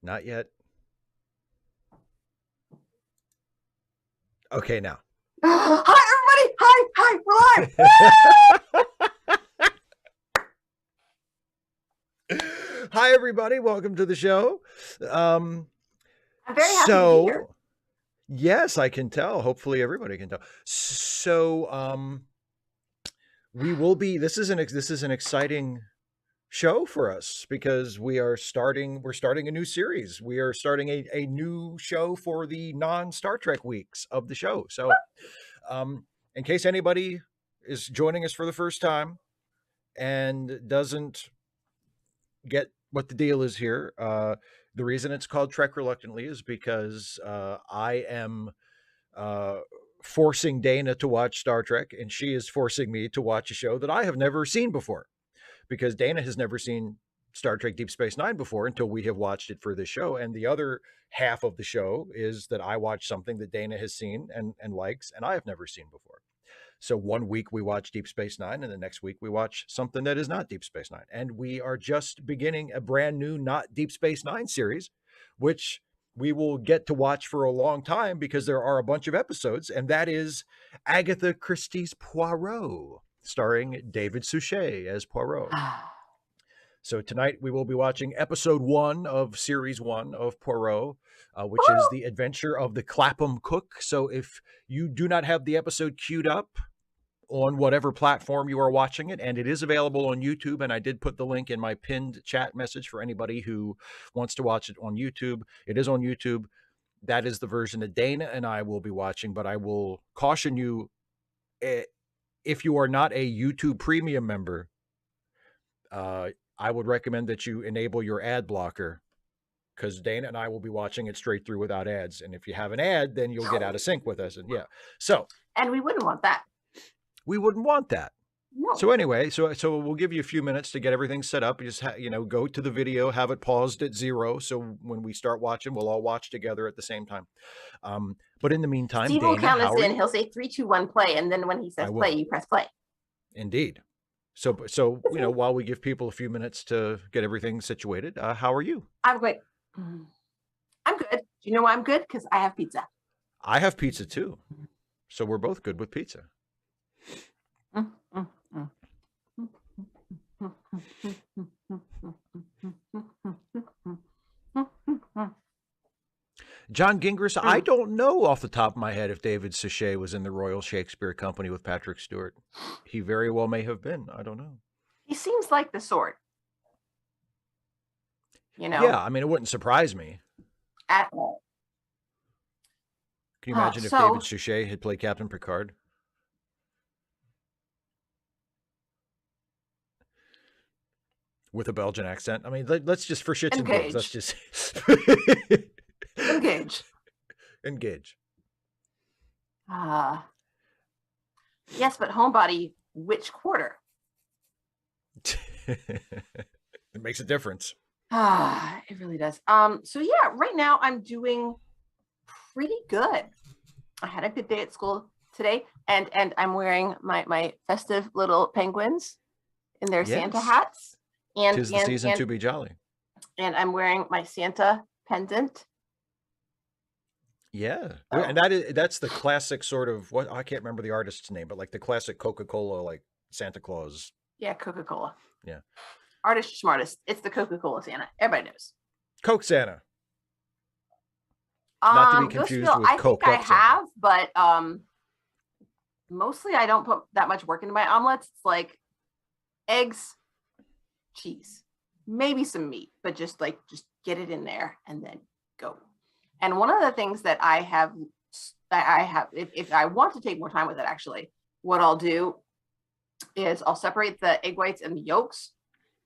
Not yet. Okay, now. Hi, everybody. Hi, we're live. Hi, everybody. Welcome to the show. I'm very happy to be here. Yes, I can tell. Hopefully, everybody can tell. We will be. This is an exciting show for us because we're starting a new series. We are starting a new show for the non-Star Trek weeks of the show. So, in case anybody is joining us for the first time and doesn't get what the deal is here, the reason it's called Trek Reluctantly is because I am uh, forcing Dana to watch Star Trek, and she is forcing me to watch a show that I have never seen before, because Dana has never seen Star Trek Deep Space Nine before until we have watched it for this show. And the other half of the show is that I watch something that Dana has seen and likes, and I have never seen before. So one week we watch Deep Space Nine, and the next week we watch something that is not Deep Space Nine. And we are just beginning a brand new not Deep Space Nine series, which we will get to watch for a long time because there are a bunch of episodes, and that is Agatha Christie's Poirot, starring David Suchet as Poirot. So tonight we will be watching episode 1 of series 1 of Poirot, which is the adventure of the Clapham Cook. So if you do not have the episode queued up on whatever platform you are watching it, and it is available on YouTube, and I did put the link in my pinned chat message for anybody who wants to watch it on YouTube. It is on YouTube. That is the version that Dana and I will be watching, but I will caution you, if you are not a YouTube Premium member, I would recommend that you enable your ad blocker, because Dana and I will be watching it straight through without ads. And if you have an ad, then you'll get out of sync with us. And yeah, and we wouldn't want that. We wouldn't want that. No. So anyway, so we'll give you a few minutes to get everything set up. You just go to the video, have it paused at 0, so when we start watching, we'll all watch together at the same time. But in the meantime, Steve Dana, will count us in. He'll say 3, 2, 1, play, and then when he says play, you press play. Indeed. So while we give people a few minutes to get everything situated, how are you? I'm great. I'm good. Do you know why I'm good? Because I have pizza. I have pizza too. So we're both good with pizza. John Gingras, I don't know off the top of my head if David Suchet was in the Royal Shakespeare Company with Patrick Stewart. He very well may have been. I don't know. He seems like the sort. Yeah, I mean, it wouldn't surprise me. At all. Can you imagine if David Suchet had played Captain Picard? With a Belgian accent? I mean, let's just, for shits and giggles, let's just... Engage. Yes, but homebody, which quarter? It makes a difference. It really does. So yeah, right now I'm doing pretty good. I had a good day at school today, and I'm wearing my festive little penguins in their Santa hats. And 'tis the season to be jolly. And I'm wearing my Santa pendant. Yeah, and that's the classic sort of, what, I can't remember the artist's name, but like the classic Coca-Cola, like Santa Claus. Yeah, Coca-Cola. Yeah. Artist smartest. It's the Coca-Cola Santa. Everybody knows. Coke Santa. Not to be confused with Coke. I think I have, but mostly I don't put that much work into my omelets. It's like eggs, cheese, maybe some meat, but just get it in there and then go. And one of the things that I have, if I want to take more time with it, actually, what I'll do is I'll separate the egg whites and the yolks,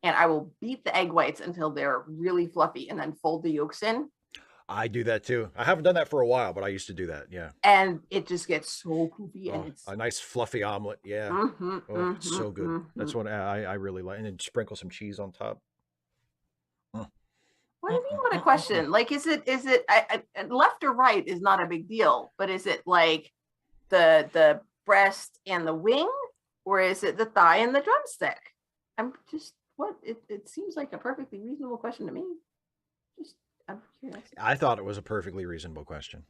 and I will beat the egg whites until they're really fluffy, and then fold the yolks in. I do that too. I haven't done that for a while, but I used to do that. Yeah. And it just gets so poofy, and it's a nice fluffy omelet. Yeah. So good. That's what I really like. And then sprinkle some cheese on top. What do you mean? What a question. Like, is it left or right is not a big deal, but is it like the breast and the wing, or is it the thigh and the drumstick? I'm just, it seems like a perfectly reasonable question to me. Just I'm curious. I thought it was a perfectly reasonable question.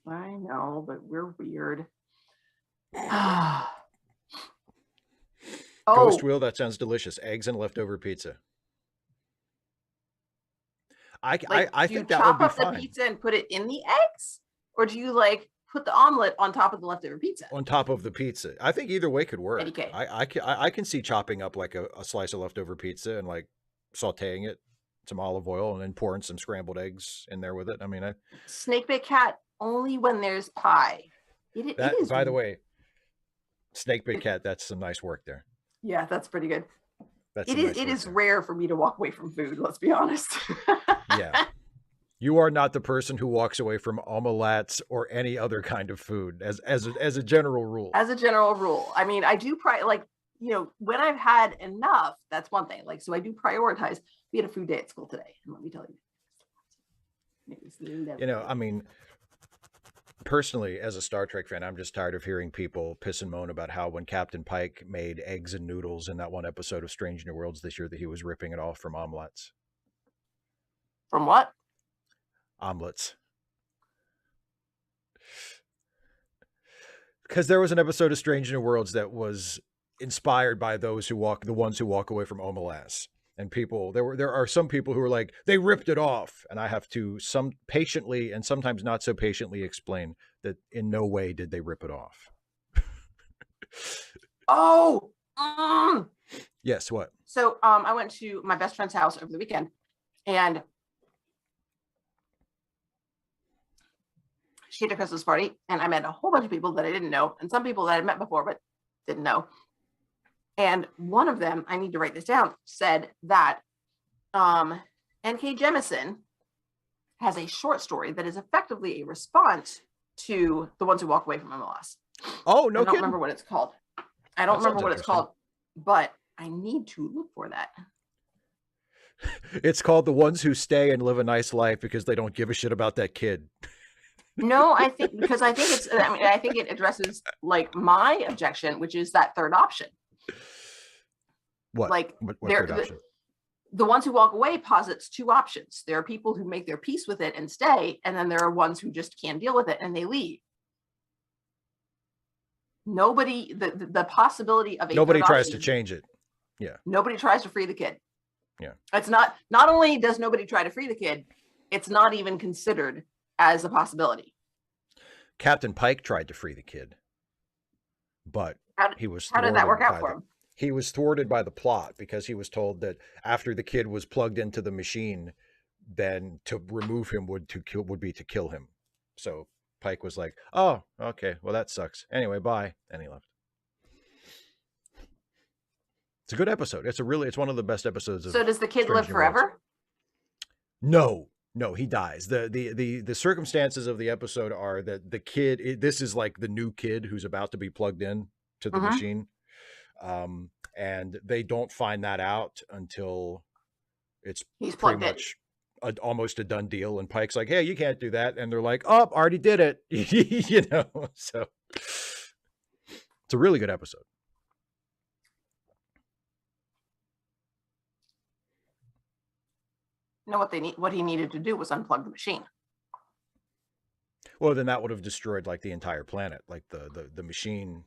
I know, but we're weird. Oh, Ghost wheel, that sounds delicious. Eggs and leftover pizza. like, I do you think that would chop be up the fine. pizza and put it in the eggs, or do you like put the omelet on top of the leftover pizza? On top of the pizza. I think either way could work. ADK. I can see chopping up like a slice of leftover pizza and like sauteing it, some olive oil, and then pouring some scrambled eggs in there with it. I mean, Snakebit cat only when there's pie. It that, is. by the way, Snakebit cat, that's some nice work there. Yeah, that's pretty good. That's it is. It is rare for me to walk away from food. Let's be honest. Yeah. You are not the person who walks away from omelettes or any other kind of food as a general rule. As a general rule, I mean, I do when I've had enough, that's one thing. Like, so I do prioritize. We had a food day at school today, and let me tell you, I mean, personally, as a Star Trek fan, I'm just tired of hearing people piss and moan about how when Captain Pike made eggs and noodles in that one episode of Strange New Worlds this year, that he was ripping it off from omelettes. From what? Omelets. Because there was an episode of Strange New Worlds that was inspired by the ones who walk away from omelettes. And there are some people who are like, they ripped it off. And I have to patiently and sometimes not so patiently explain that in no way did they rip it off. Oh, yes. What? So I went to my best friend's house over the weekend, and she had a Christmas party, and I met a whole bunch of people that I didn't know, and some people that I'd met before but didn't know. And one of them, I need to write this down, said that N.K. Jemisin has a short story that is effectively a response to The Ones Who Walk Away from MLS. Oh, no, I don't remember what it's called. I don't remember what it's called, but I need to look for that. It's called The Ones Who Stay and Live a Nice Life because they don't give a shit about that kid. No, I think it addresses like my objection, which is that third option. What? Like what third option? The Ones Who Walk Away posits two options. There are people who make their peace with it and stay, and then there are ones who just can't deal with it and they leave. Nobody, the possibility of nobody tries to change it. Yeah. Nobody tries to free the kid. Yeah. It's not only does nobody try to free the kid, it's not even considered as a possibility. Captain Pike tried to free the kid, but how did that work out for him? He was thwarted by the plot because he was told that after the kid was plugged into the machine, then to remove him would be to kill him. So Pike was like, "Oh, okay, well that sucks. Anyway, bye," and he left. It's a good episode. It's one of the best episodes of. So does the kid live forever? No, he dies. The circumstances of the episode are that the kid, this is like the new kid who's about to be plugged in to the machine. And they don't find that out until he's pretty much almost a done deal. And Pike's like, "Hey, you can't do that." And they're like, "Oh, already did it." So it's a really good episode. No, what he needed to do was unplug the machine. Well, then that would have destroyed like the entire planet. Like the machine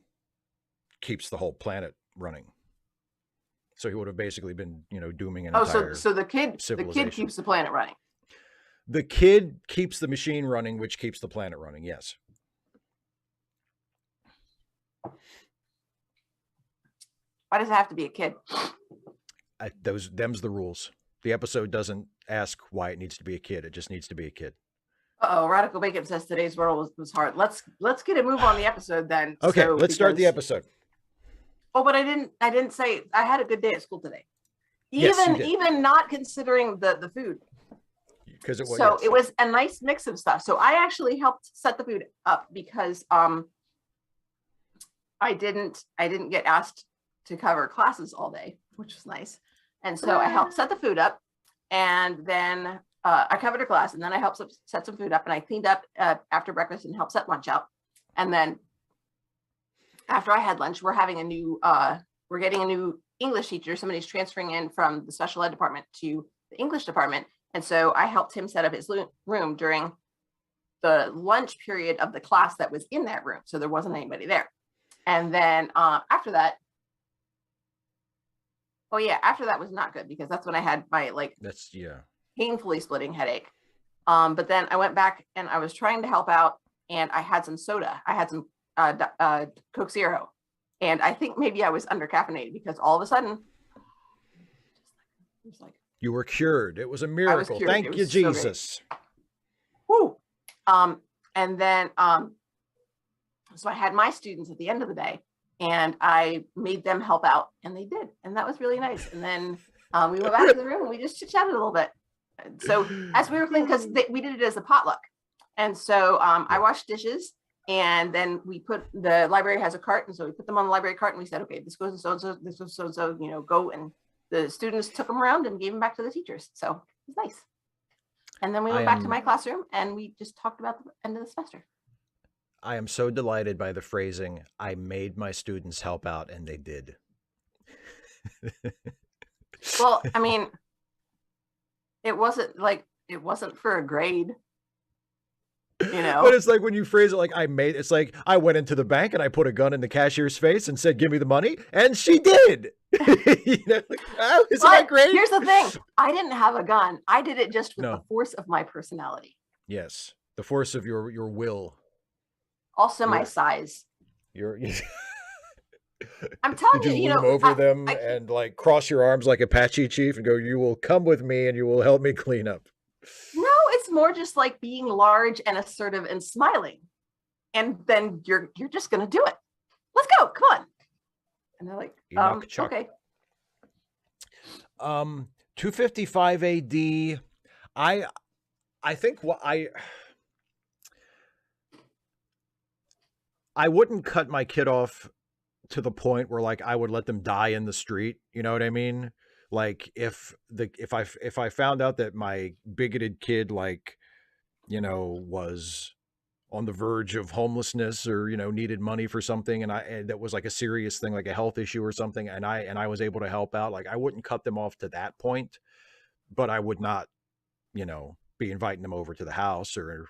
keeps the whole planet running. So he would have basically been, dooming an entire so the kid keeps the planet running. The kid keeps the machine running, which keeps the planet running. Yes. Why does it have to be a kid? Them's the rules. The episode doesn't ask why it needs to be a kid. It just needs to be a kid. Radical Bacon says today's Wordle was hard. Let's get a move on the episode then. Okay, let's start the episode. Oh, but I didn't say I had a good day at school today. Even not considering the food. Because it was it was a nice mix of stuff. So I actually helped set the food up because I didn't get asked to cover classes all day, which was nice. And so I helped set the food up, and then I covered a class, and then I helped set some food up, and I cleaned up after breakfast and helped set lunch out. And then after I had lunch, we're getting a new English teacher. Somebody's transferring in from the special ed department to the English department, And so I helped him set up his room during the lunch period of the class that was in that room. So there wasn't anybody there. And then after that, after that was not good, because that's when I had my painfully splitting headache. But then I went back and I was trying to help out, and I had some soda. I had some Coke Zero. And I think maybe I was under caffeinated, because all of a sudden, it was like, you were cured. It was a miracle. Thank you, Jesus. So woo. And then, so I had my students at the end of the day, and I made them help out, and they did. And that was really nice. And then we went back to the room and we just chit-chatted a little bit. So as we were cleaning, because we did it as a potluck. And so I washed dishes, and then the library has a cart. And so we put them on the library cart, and we said, okay, this goes to so-and-so, this goes so-and-so, go. And the students took them around and gave them back to the teachers. So it was nice. And then we went back to my classroom, and we just talked about the end of the semester. I am so delighted by the phrasing, I made my students help out, and they did. Well, I mean, it wasn't for a grade. But it's like when you phrase it like it's like I went into the bank and I put a gun in the cashier's face and said, give me the money. And she did. Isn't that great? Here's the thing. I didn't have a gun. I did it just with the force of my personality. Yes. The force of your will. Also my size. I'm telling you, loom over them and like cross your arms like Apache chief and go, you will come with me and you will help me clean up. No, it's more just like being large and assertive and smiling. And then you're just going to do it. Let's go. Come on. And they're like, okay. 255 AD. I think I wouldn't cut my kid off to the point where like I would let them die in the street. You know what I mean? Like if I found out that my bigoted kid, like, was on the verge of homelessness or, needed money for something, and that was like a serious thing, like a health issue or something, and I was able to help out, like I wouldn't cut them off to that point, but I would not, be inviting them over to the house or,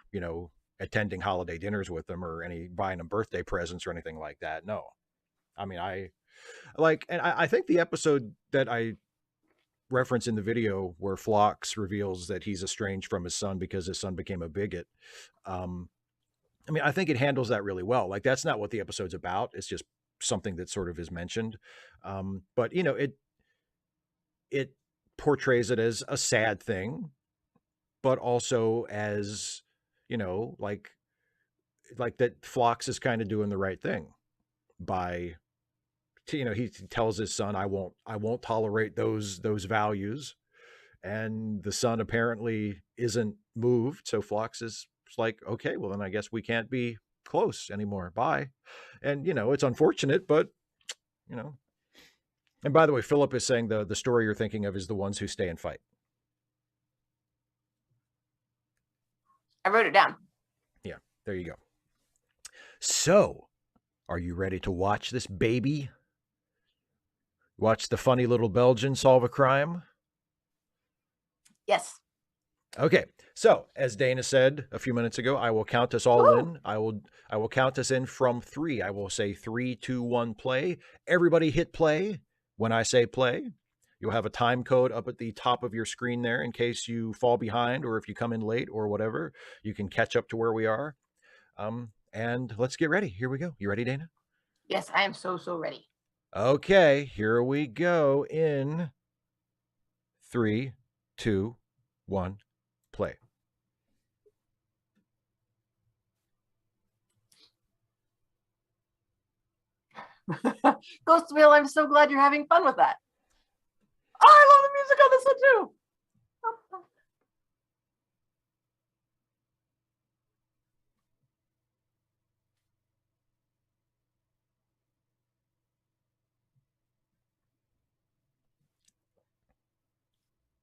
attending holiday dinners with them or buying them birthday presents or anything like that. No. I mean, I think the episode that I reference in the video where Phlox reveals that he's estranged from his son because his son became a bigot. I mean, I think it handles that really well. Like that's not what the episode's about. It's just something that sort of is mentioned. But it portrays it as a sad thing, but also as, like that Phlox is kind of doing the right thing by, he tells his son, I won't tolerate those values. And the son apparently isn't moved. So Phlox is like, okay, well then I guess we can't be close anymore. Bye. And, it's unfortunate, but, and by the way, Philip is saying the story you're thinking of is The Ones Who Stay and Fight. I wrote it down. Yeah, there you go. So, are you ready to watch this baby? Watch the funny little Belgian solve a crime? Yes. Okay. So, as Dana said a few minutes ago, I will count us all in. I will count us in from 3. I will say 3, 2, 1, play. Everybody hit play when I say play. You'll have a time code up at the top of your screen there in case you fall behind or if you come in late or whatever, you can catch up to where we are. And let's get ready. Here we go. You ready, Dana? Yes, I am so ready. Okay, here we go in 3, 2, 1, play. Ghost Wheel, I'm so glad you're having fun with that. Oh, I love the music on this one too.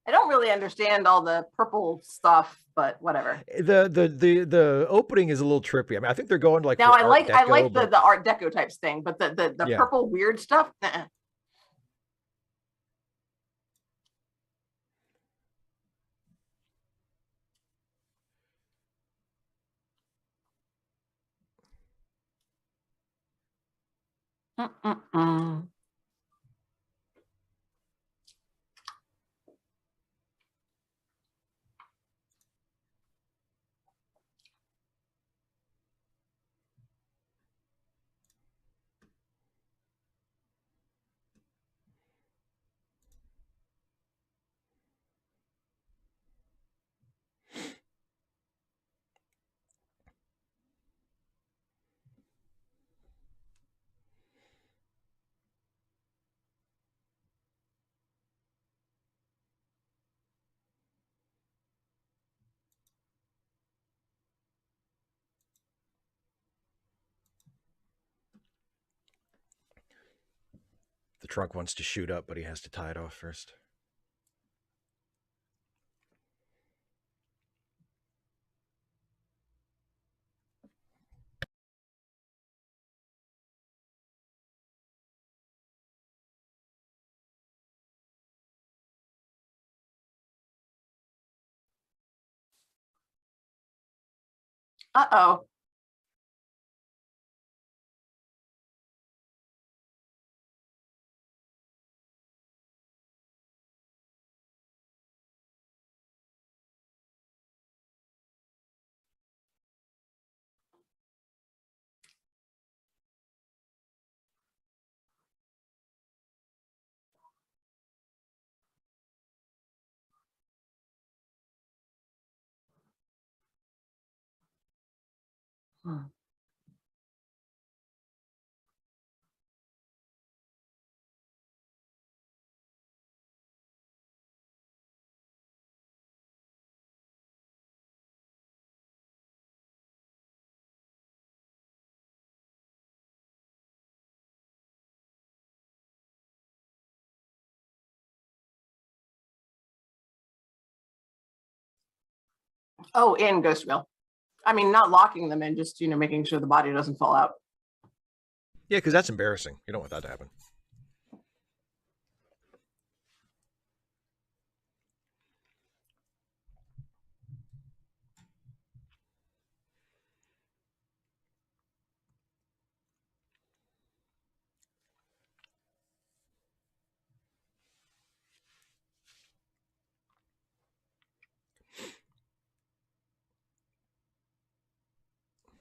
I don't really understand all the purple stuff, but whatever. The opening is a little trippy. I mean, I think they're going like now I like the Art Deco types thing, but the purple weird stuff. Mm-mm-mm. The trunk wants to shoot up, but he has to tie it off first. Uh-oh. Hmm. Oh, and ghost wheel. I mean, not locking them in, just making sure the body doesn't fall out. Yeah, because that's embarrassing. You don't want that to happen.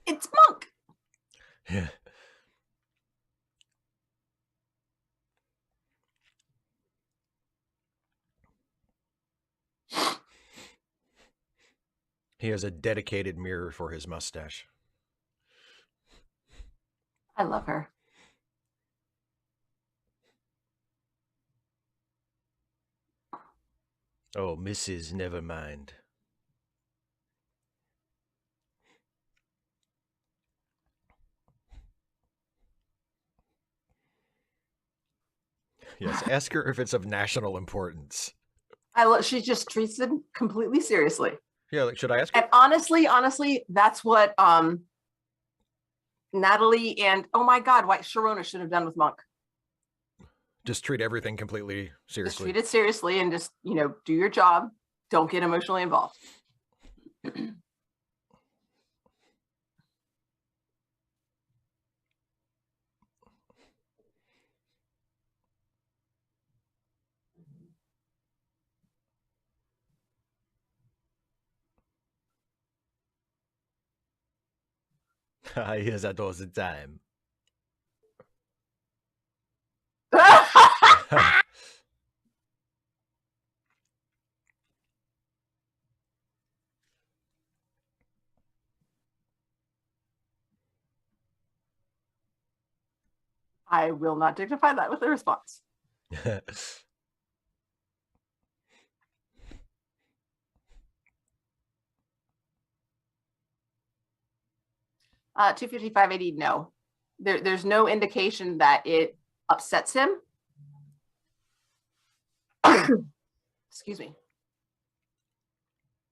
It's Monk. Yeah. He has a dedicated mirror for his mustache. I love her. Oh, Mrs. Nevermind. Yes, ask her if it's of national importance. She just treats it completely seriously. Yeah, like, should I ask her? And honestly, that's what Natalie and oh my God, White Sharona should have done with Monk. Just treat everything completely Just seriously. treat it seriously and just, do your job. Don't get emotionally involved. I hear that all the time. I will not dignify that with a response. 25580, no. There's no indication that it upsets him. Excuse me.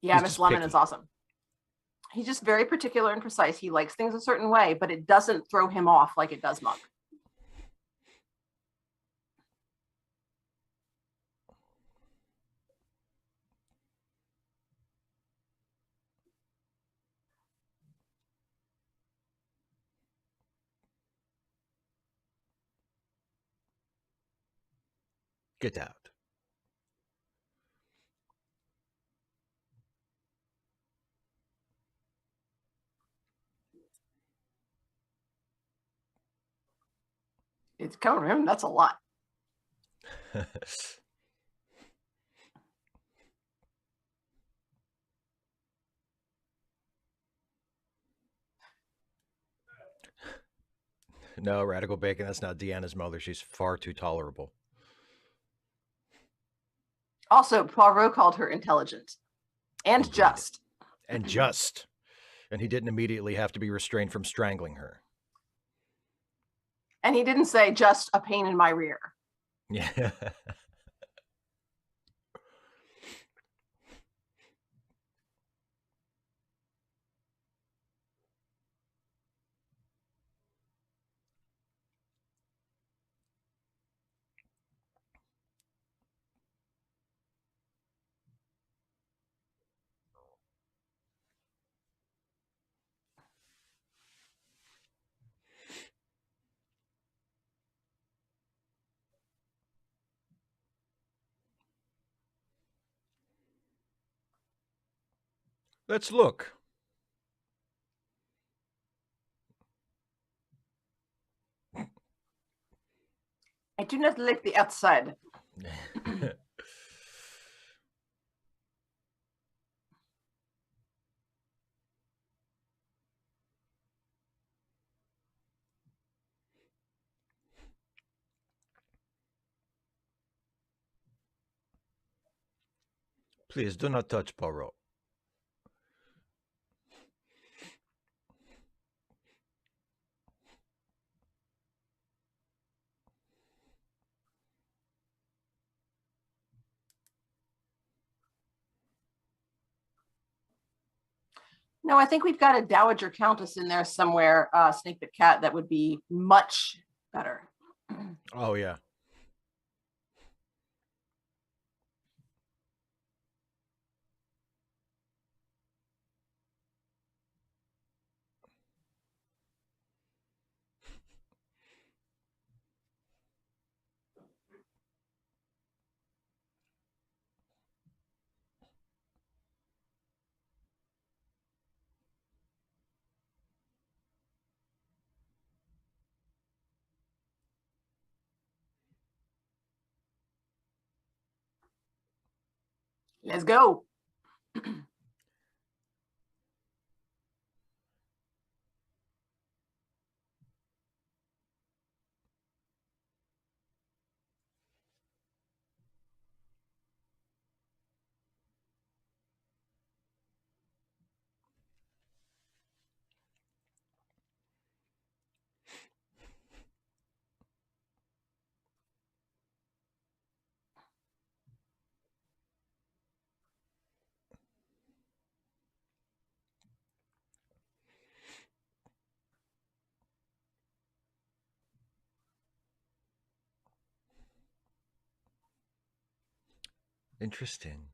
Yeah, Miss Lemon is awesome. He's just very particular and precise. He likes things a certain way, but it doesn't throw him off like it does Monk. Get out. It's coming from him. That's a lot. No, Radical Bacon, that's not Deanna's mother. She's far too tolerable. Also, Poirot called her intelligent and Indeed. just. And just. And he didn't immediately have to be restrained from strangling her. And he didn't say just a pain in my rear. Yeah. Let's look. I do not like the outside. Please do not touch Poirot. No, I think we've got a Dowager Countess in there somewhere, Snake Bit Cat, that would be much better. Oh, yeah. Let's go. Interesting.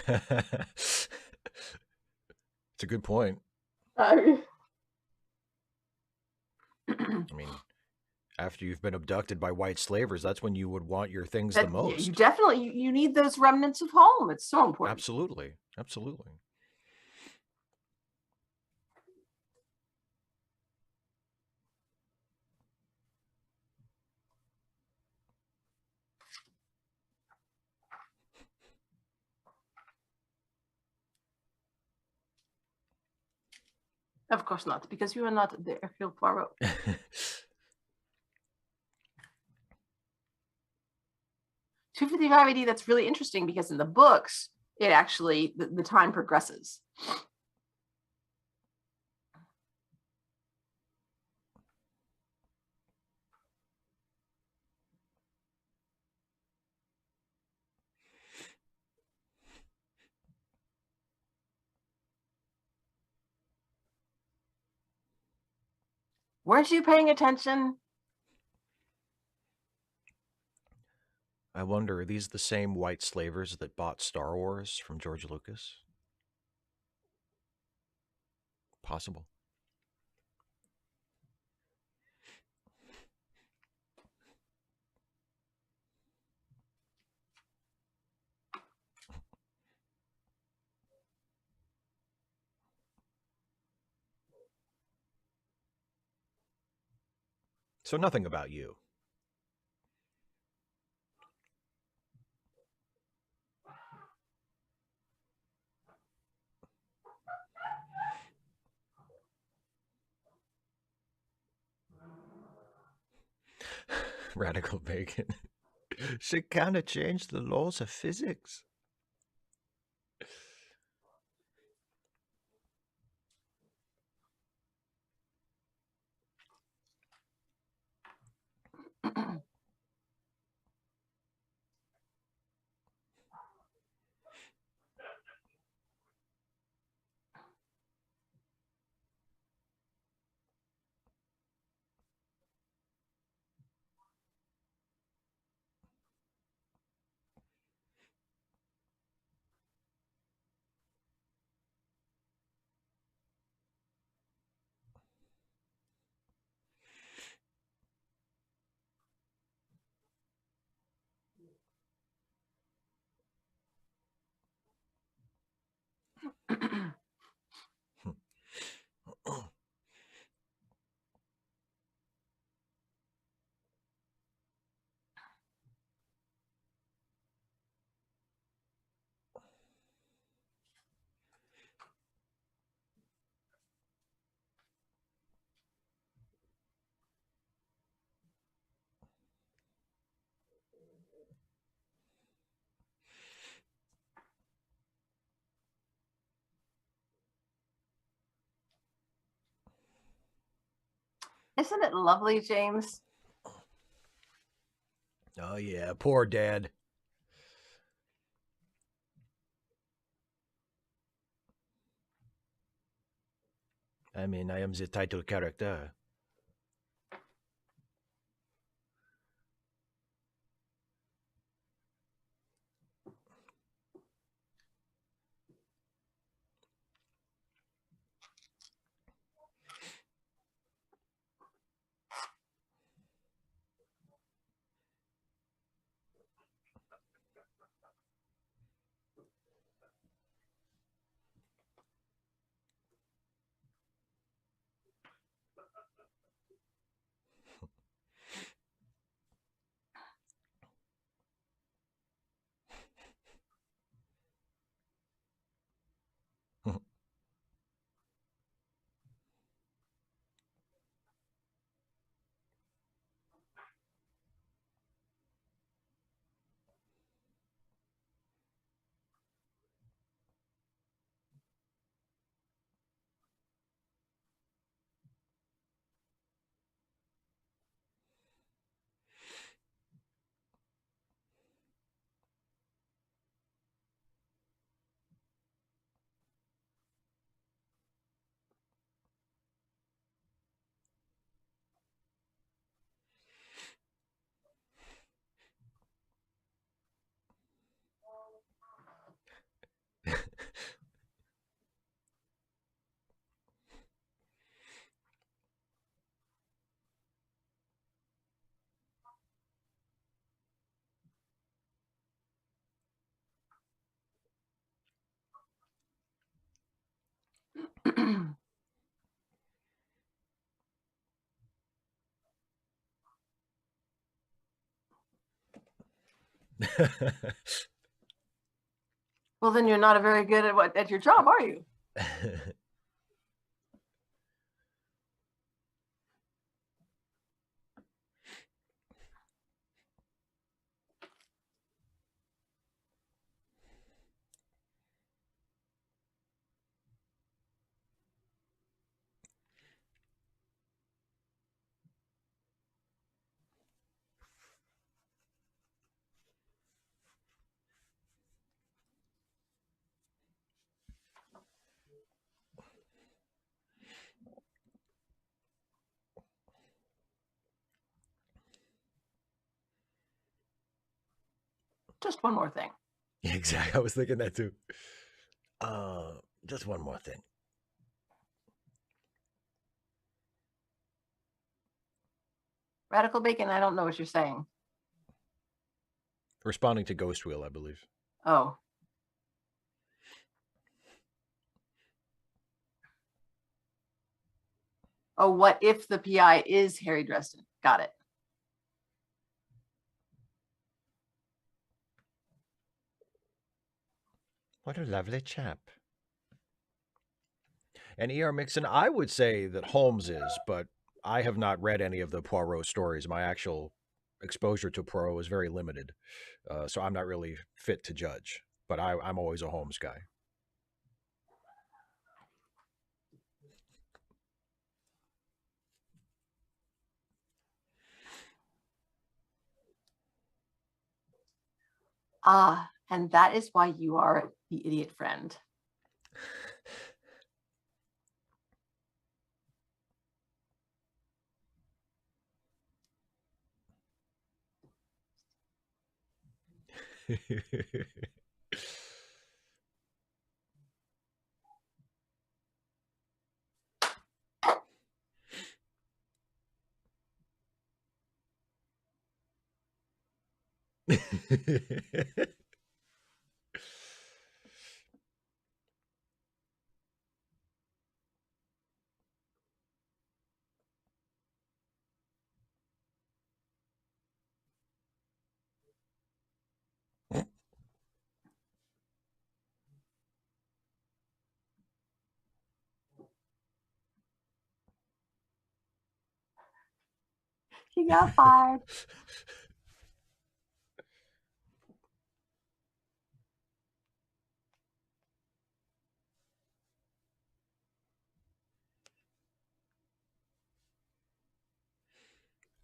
It's a good point. I mean, after you've been abducted by white slavers, that's when you would want your things the most. You definitely, you need those remnants of home. It's so important. Absolutely. Absolutely. Of course not, because you are not the Hercule Poirot. 255 AD, that's really interesting because in the books, it actually, the time progresses. Weren't you paying attention? I wonder, are these the same white slavers that bought Star Wars from George Lucas? Possible. So nothing about you. Radical bacon. She kind of changed the laws of physics. Isn't it lovely, James? Oh, yeah, poor dad. I mean, I am the title character. Well, then you're not a very good at your job, are you? just one more thing. Yeah, exactly. I was thinking that too. Just one more thing. Radical bacon, I don't know what you're saying. Responding to Ghost Wheel, I believe. Oh. Oh, what if the PI is Harry Dresden? Got it. What a lovely chap. And E.R. Mixon, I would say that Holmes is, but I have not read any of the Poirot stories. My actual exposure to Poirot is very limited, so I'm not really fit to judge. But I'm always a Holmes guy. Ah, and that is why you are the idiot friend. He got fired.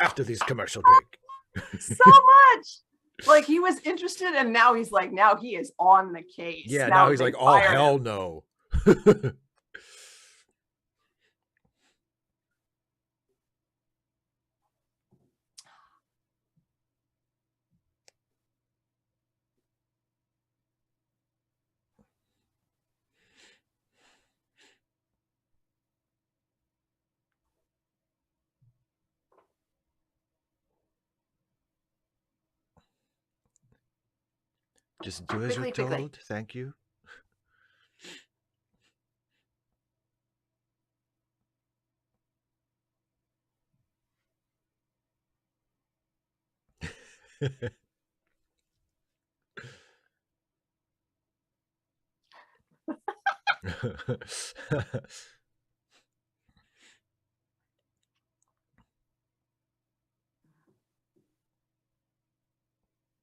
After this commercial break. So much. Like he was interested, and now he's like, now he is on the case. Yeah, now he's they like, oh, fired hell him. no. Just do as you're told. Quickly. Thank you.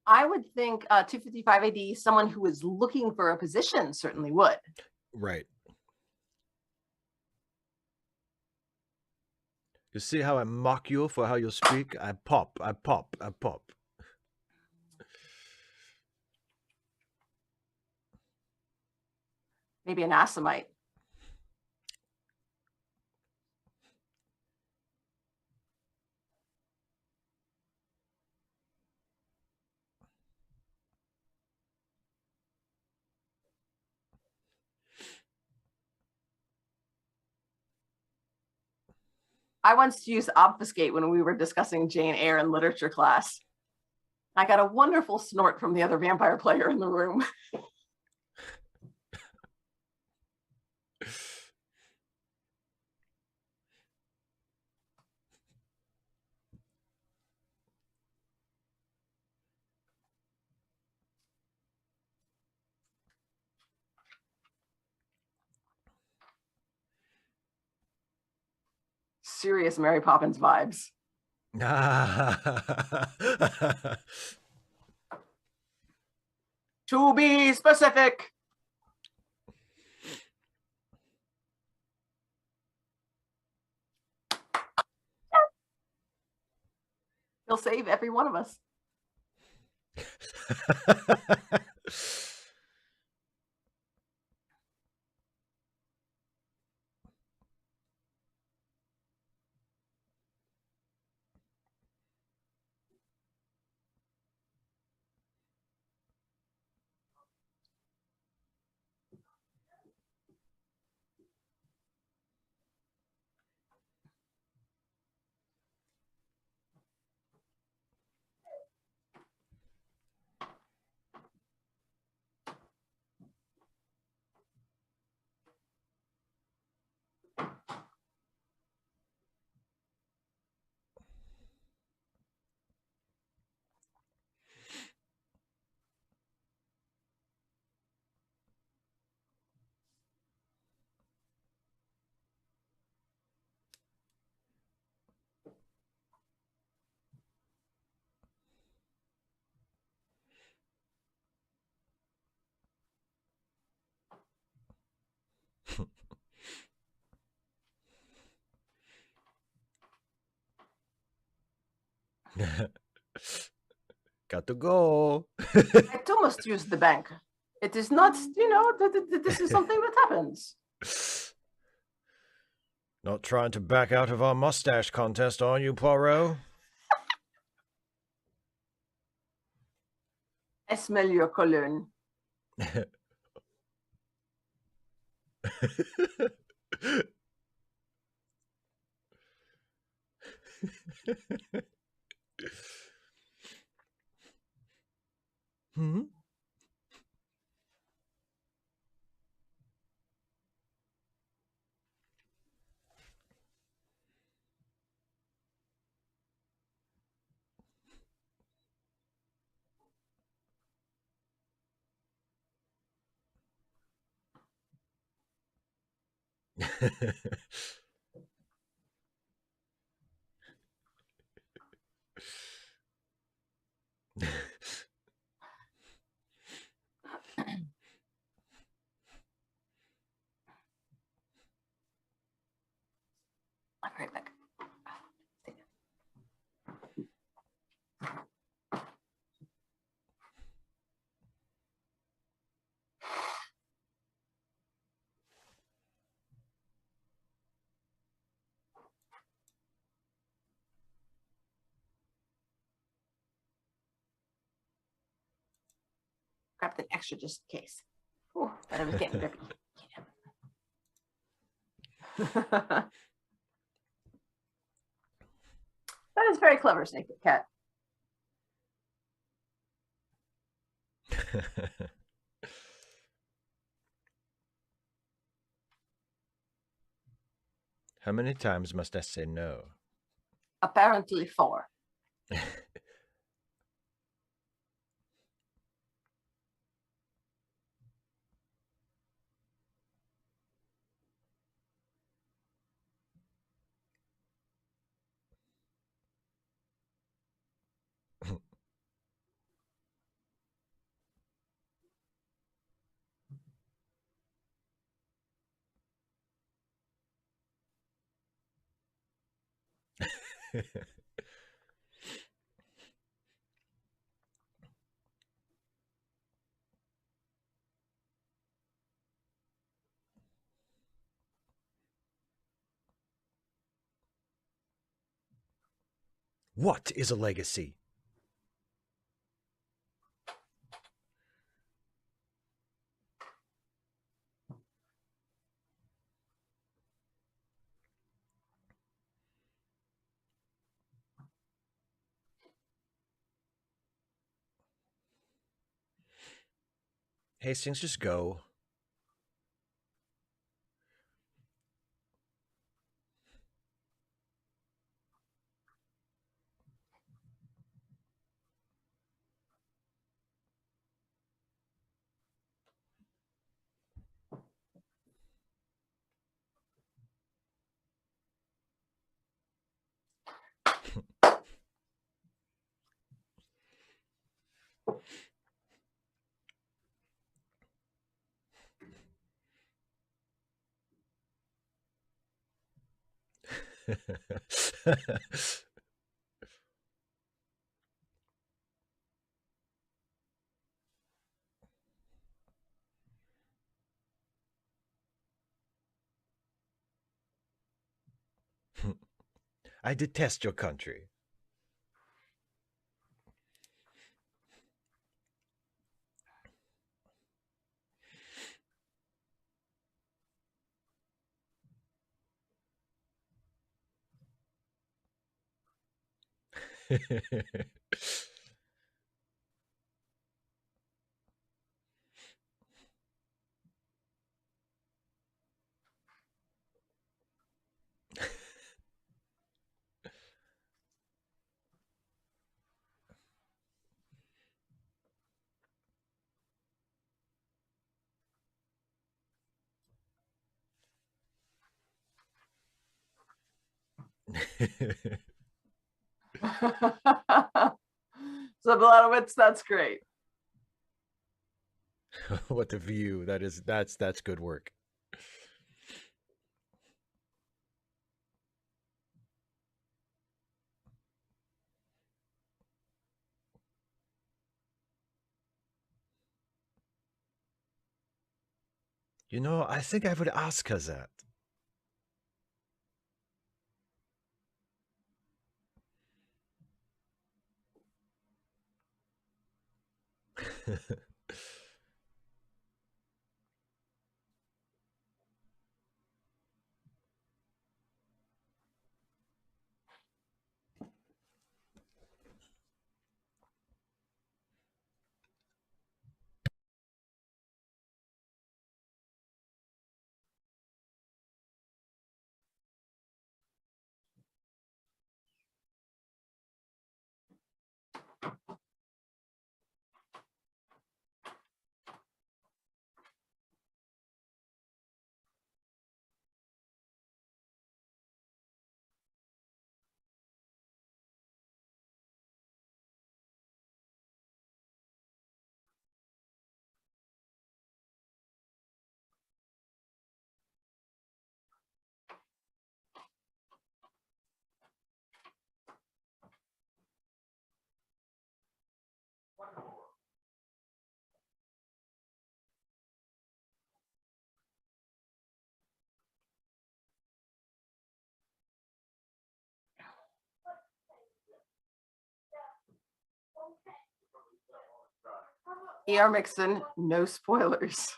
I would think 255 AD, someone who is looking for a position certainly would. Right. You see how I mock you for how you speak? I pop, I pop, I pop. Maybe an Assamite. I once used obfuscate when we were discussing Jane Eyre in literature class. I got a wonderful snort from the other vampire player in the room. Serious Mary Poppins vibes. To be specific. He'll save every one of us. Got to go. I too must use the bank. It is not, this is something that happens. Not trying to back out of our mustache contest, are you, Poirot? I smell your cologne. Hmm? I'll be right back. Grabbed an extra just in case. Ooh, but I was getting grippy. That is very clever, Snake Cat. How many times must I say no? Apparently 4. What is a legacy? Hastings, just go. I detest your country. Zablanowitz, that's great. What a view. That's good work. You know, I think I would ask her that. E.R. Mixon, no spoilers.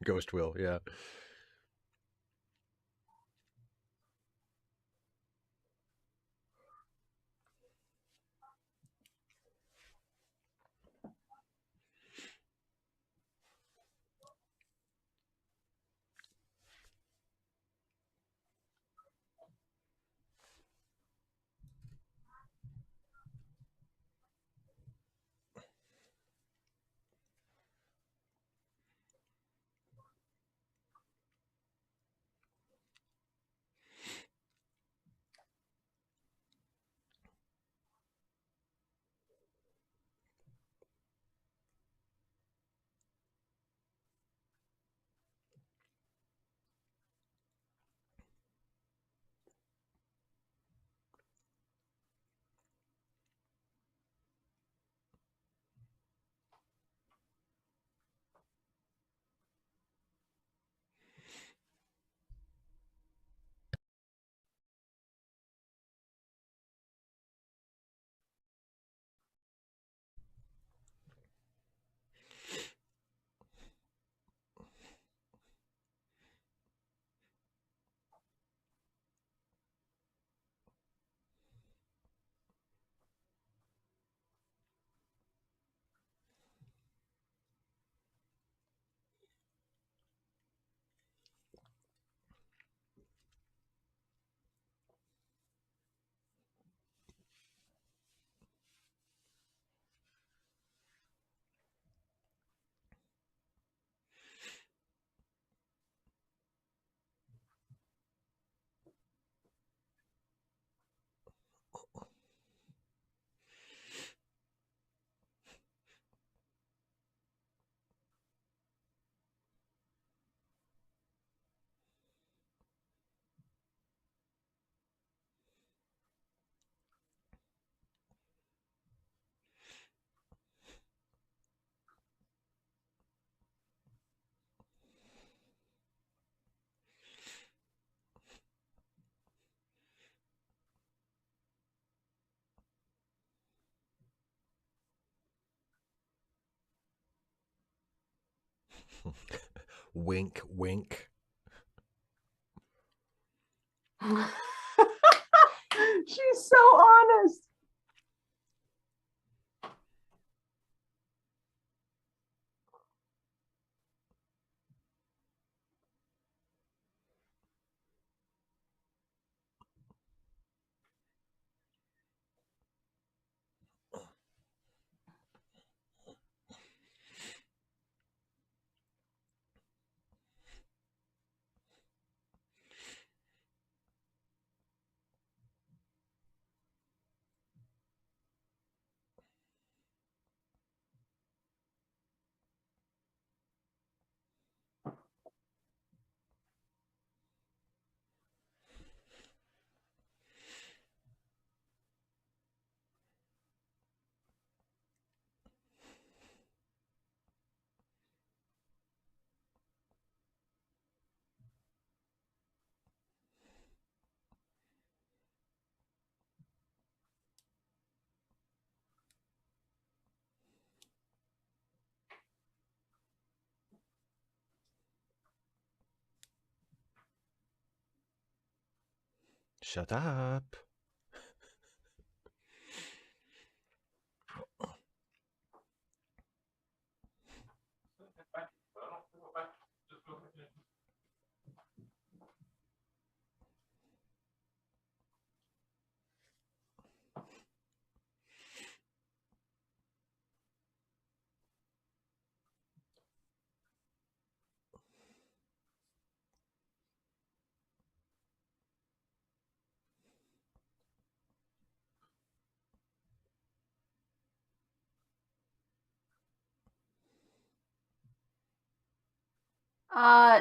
Ghost will, yeah. Wink, wink. She's so honest. Shut up.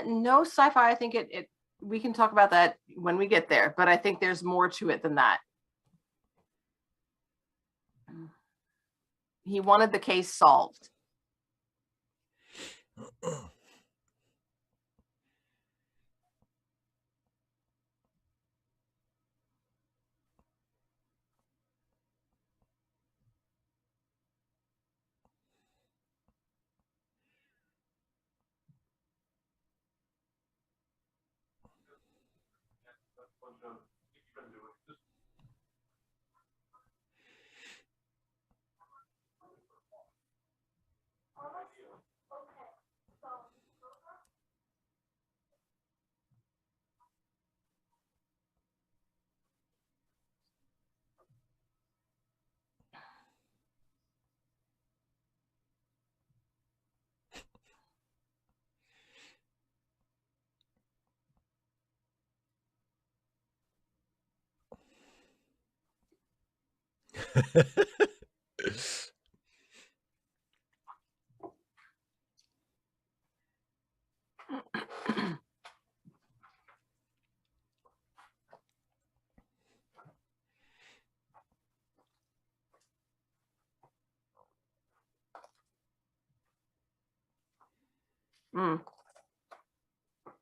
No sci-fi. I think it we can talk about that when we get there, but I think there's more to it than that. He wanted the case solved. Mm.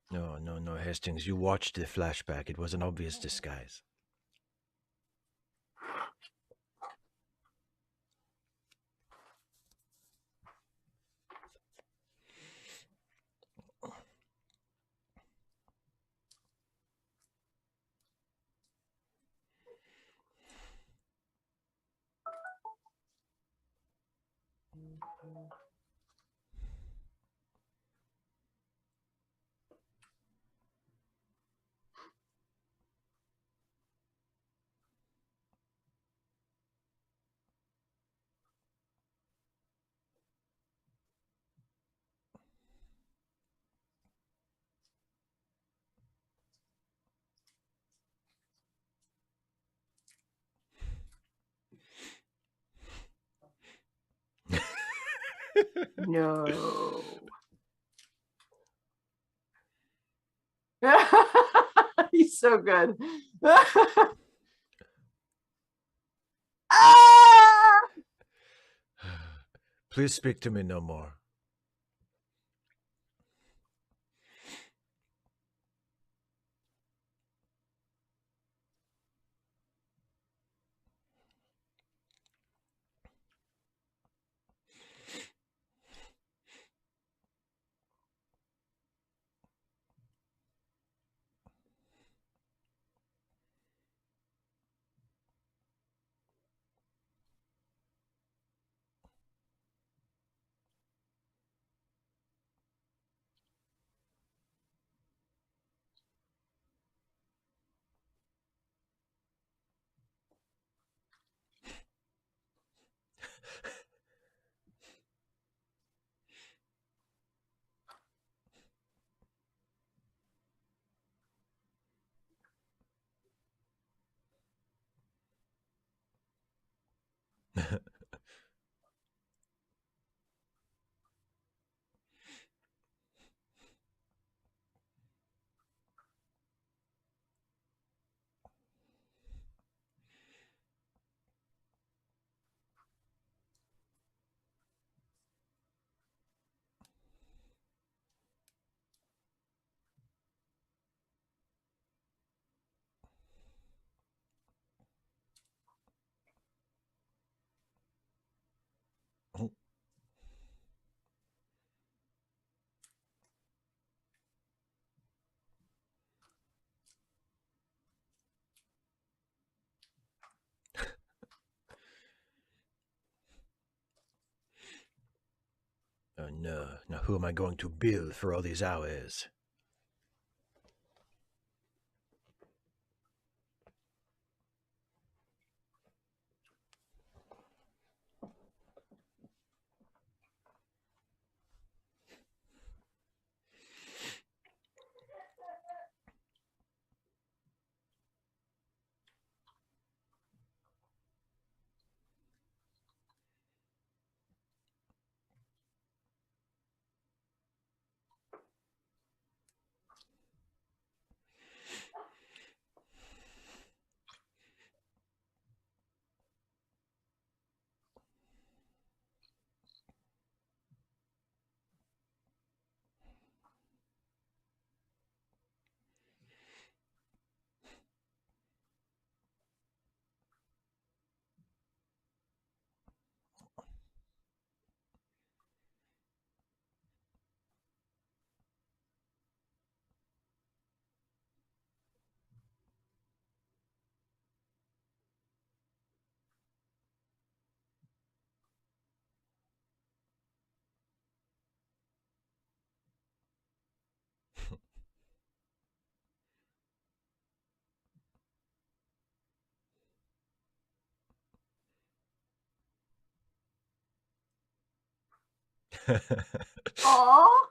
No, no, no, Hastings. You watched the flashback. It was an obvious disguise. No. He's so good. Ah! Please speak to me no more. who am I going to bill for all these hours? Oh.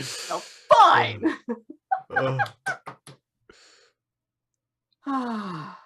So fine. Oh.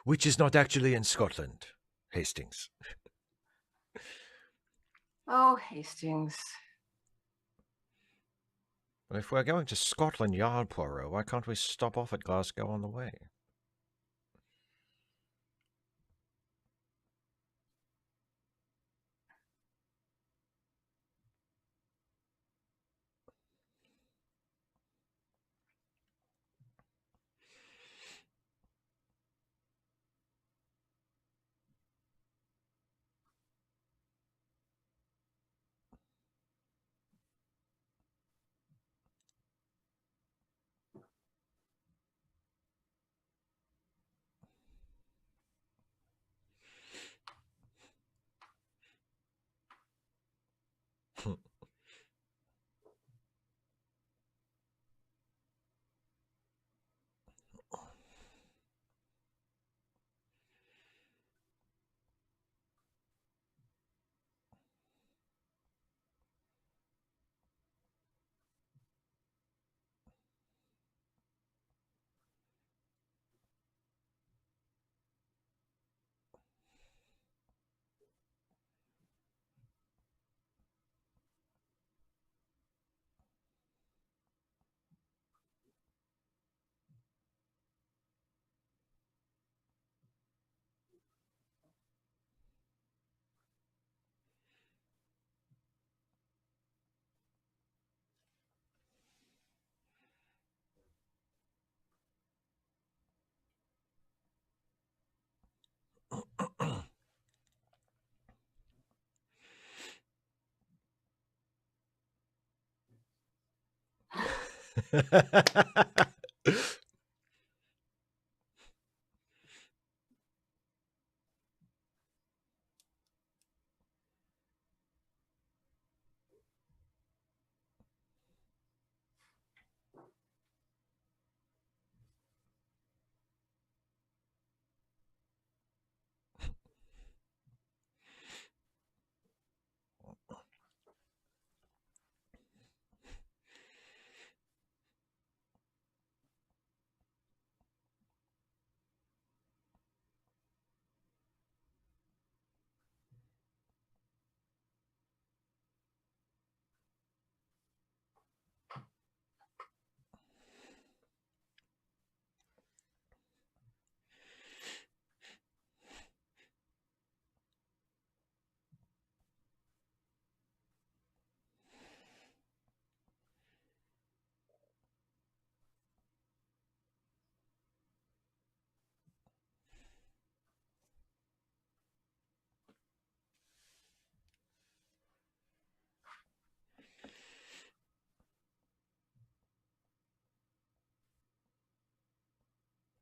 Which is not actually in Scotland, Hastings. Oh, Hastings. But if we're going to Scotland Yard, Poirot, why can't we stop off at Glasgow on the way?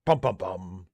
Bum bum bum.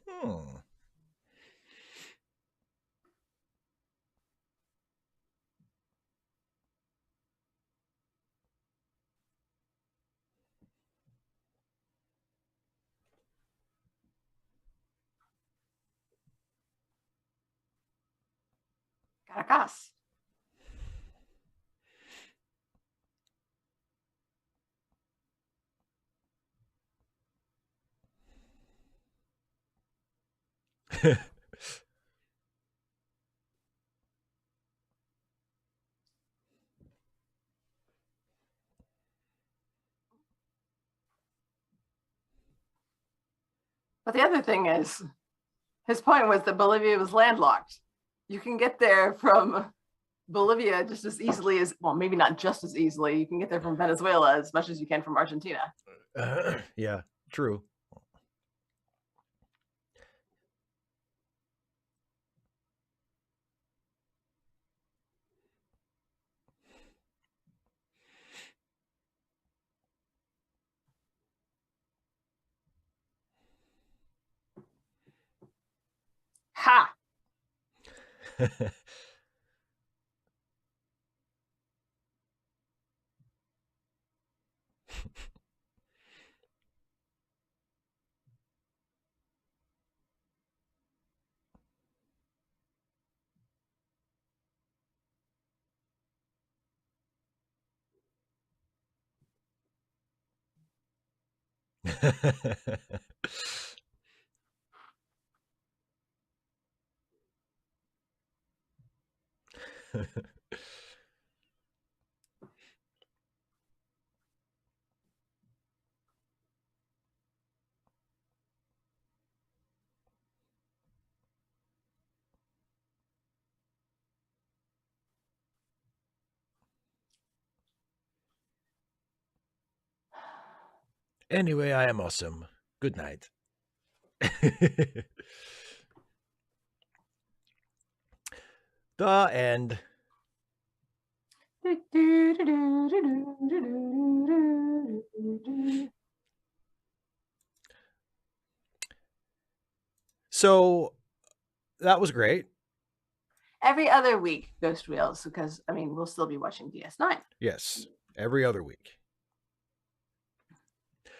Hmm. Caracas. But the other thing is, his point was that Bolivia was landlocked. You can get there from Bolivia just as easily as, well, maybe not just as easily. You can get there from Venezuela as much as you can from Argentina. Yeah, true. Ha! Anyway, I am awesome. Good night. The end. So that was great. Every other week, Ghost Wheels, because I mean, we'll still be watching DS9. Yes, every other week.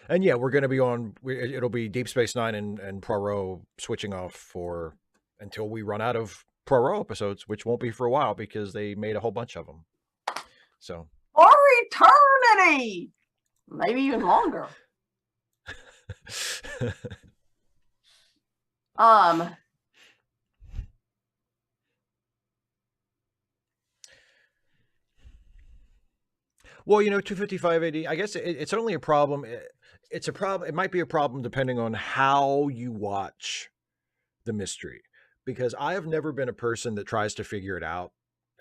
And yeah, we're going to be on. It'll be Deep Space Nine and Poirot switching off for until we run out of Poirot episodes, which won't be for a while because they made a whole bunch of them. So For eternity, maybe even longer. Well, 255 AD, I guess it's only a problem. It's a problem. It might be a problem depending on how you watch the mystery, because I have never been a person that tries to figure it out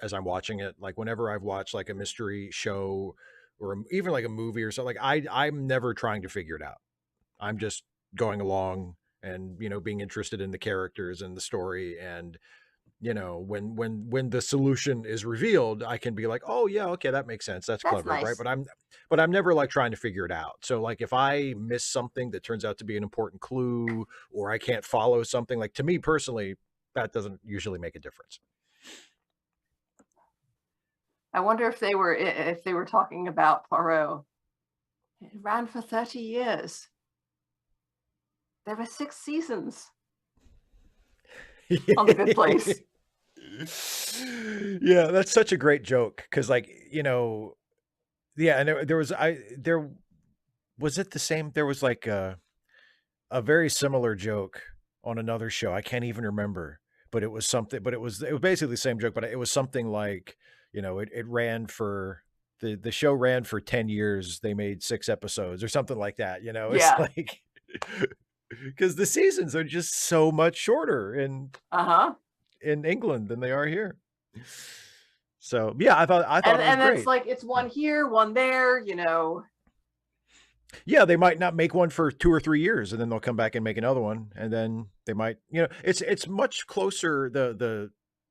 as I'm watching it. Like whenever I've watched like a mystery show or even like a movie or something, like I'm never trying to figure it out. I'm just going along and being interested in the characters and the story, and when the solution is revealed, I can be like, oh yeah, okay, that makes sense, that's that's clever, right? nice. But I'm never like trying to figure it out. So like if I miss something that turns out to be an important clue, or I can't follow something, like to me personally, that doesn't usually make a difference. I wonder if they were talking about Poirot. It ran for 30 years. There were 6 seasons on The Good Place. Yeah, that's such a great joke because like yeah, and there was it the same, there was like a very similar joke on another show. I can't even remember, but it was something. But it was basically the same joke. But it was something like it ran for the show ran for 10 years. They made 6 episodes or something like that. It's Yeah. like because the seasons are just so much shorter Uh-huh. in England than they are here. So yeah, I thought it was And it's great. like it's one here, one there, Yeah, they might not make one for 2 or 3 years, and then they'll come back and make another one, and then they might, it's much closer. The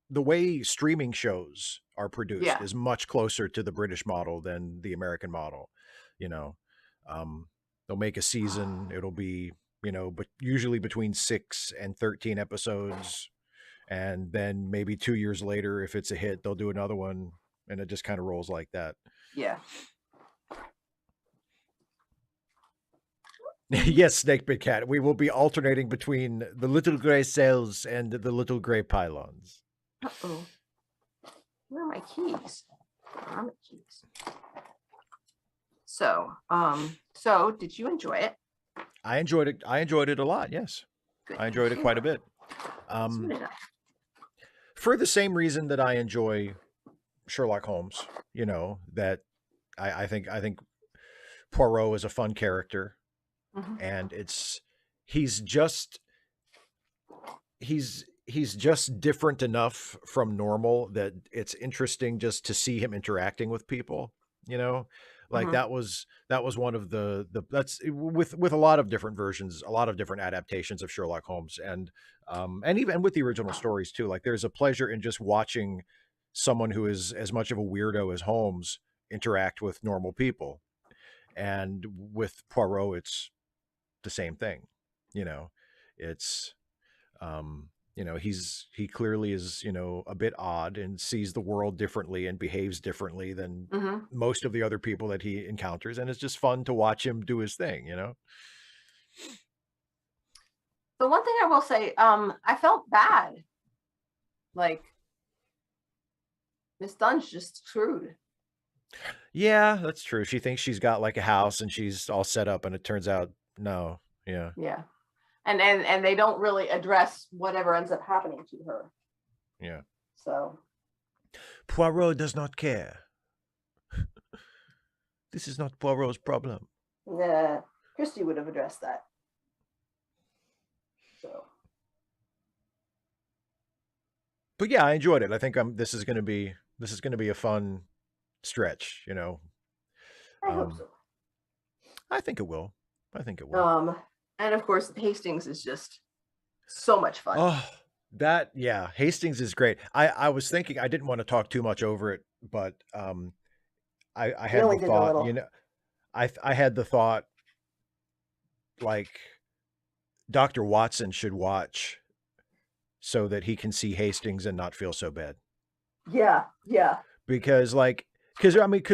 way streaming shows are produced Yeah. is much closer to the British model than the American model. You know, they'll make a season. It'll be you know, but usually between 6 and 13 episodes. And then maybe 2 years later, if it's a hit, they'll do another one. And it just kind of rolls like that. Yeah. Yes, Snake Big Cat. We will be alternating between the little gray cells and the little gray pylons. Uh-oh. Where are my keys? Where are my keys? So did you enjoy it? I enjoyed it. I enjoyed it a lot. Yes. Good. I enjoyed it quite a bit. So did I. For the same reason that I enjoy Sherlock Holmes, you know, that I think Poirot is a fun character, and he's just different enough from normal that it's interesting just to see him interacting with people, you know. Like that was one of the that's with a lot of different versions, a lot of different adaptations of Sherlock Holmes, and even with the original stories too. Like there's a pleasure in just watching someone who is as much of a weirdo as Holmes interact with normal people. And with Poirot, it's the same thing. You know, it's you know, he clearly is, you know, a bit odd and sees the world differently and behaves differently than most of the other people that he encounters. And it's just fun to watch him do his thing, you know? The one thing I will say, I felt bad. Like, Miss Dunn's just screwed. Yeah, that's true. She thinks she's got like a house and she's all set up, and it turns out, no. Yeah. Yeah. And they don't really address whatever ends up happening to her. Yeah. So Poirot does not care. This is not Poirot's problem. Yeah, Christie would have addressed that. So, but yeah, I enjoyed it. I think this is going to be a fun stretch, you know. I hope so. I think it will. And of course, Hastings is just so much fun. Oh, Hastings is great. I was thinking I didn't want to talk too much over it, but I had the thought, you know, I had the thought like Dr. Watson should watch so that he can see Hastings and not feel so bad. Yeah. Because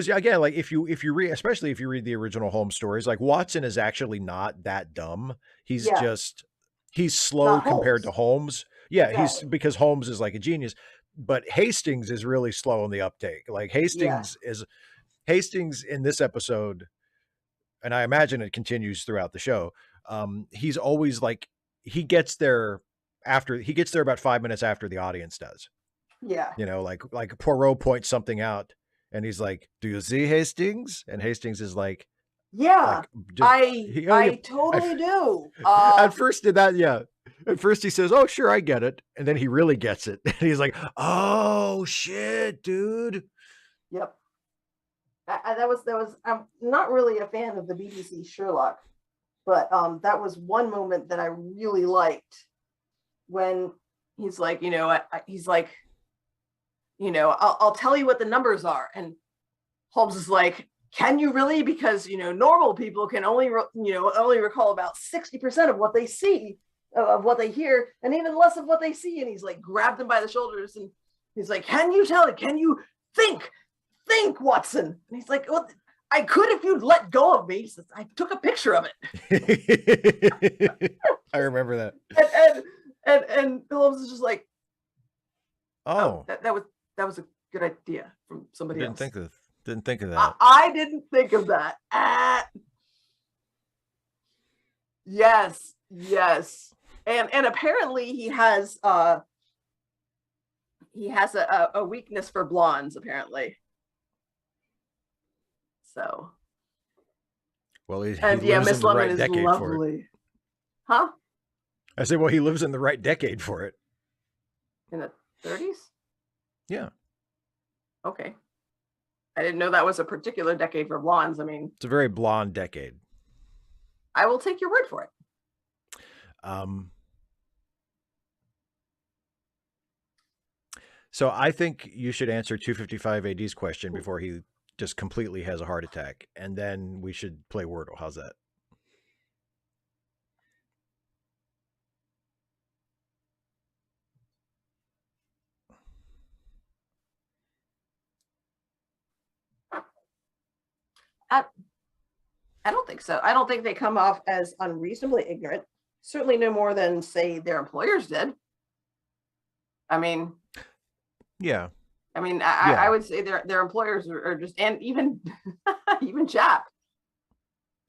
again, like if you read, especially if you read the original Holmes stories, like Watson is actually not that dumb. He's slow compared to Holmes. Yeah, exactly. Because Holmes is like a genius, but Hastings is really slow in the uptake. Like Hastings in this episode, and I imagine it continues throughout the show. He's always like, he gets there about 5 minutes after the audience does. Yeah. You know, like Poirot points something out and he's like, "Do you see Hastings?" And Hastings is like, "Yeah, I totally do." At first he says, "Oh, sure, I get it." And then he really gets it. And he's like, "Oh shit, dude." Yep. That was I'm not really a fan of the BBC Sherlock, but that was one moment that I really liked when he's like, you know, he's like, you know, I'll tell you what the numbers are. And Holmes is like, "Can you really? Because, you know, normal people can only recall about 60% of what they see, of what they hear, and even less of what they see." And he's like, grabbed him by the shoulders and he's like, "Can you tell it? Can you think, Watson?" And he's like, "Well, I could if you'd let go of me." He says, "I took a picture of it." I remember that. And Holmes is just like, "Oh, that was a good idea from somebody else." Didn't think of that. I didn't think of that. Yes. And apparently he has a weakness for blondes, apparently. So. Well, he Miss Lemon is lovely. Huh? I said, well, he lives in the right decade for it. In the 30s? Yeah. Okay. I didn't know that was a particular decade for blondes. I mean, it's a very blonde decade. I will take your word for it. So I think you should answer 255 AD's question before he just completely has a heart attack, and then we should play Wordle. How's that? I, I don't think so. I don't think they come off as unreasonably ignorant. Certainly no more than, say, their employers did. I mean, Yeah. I would say their employers are just, and even even Chap.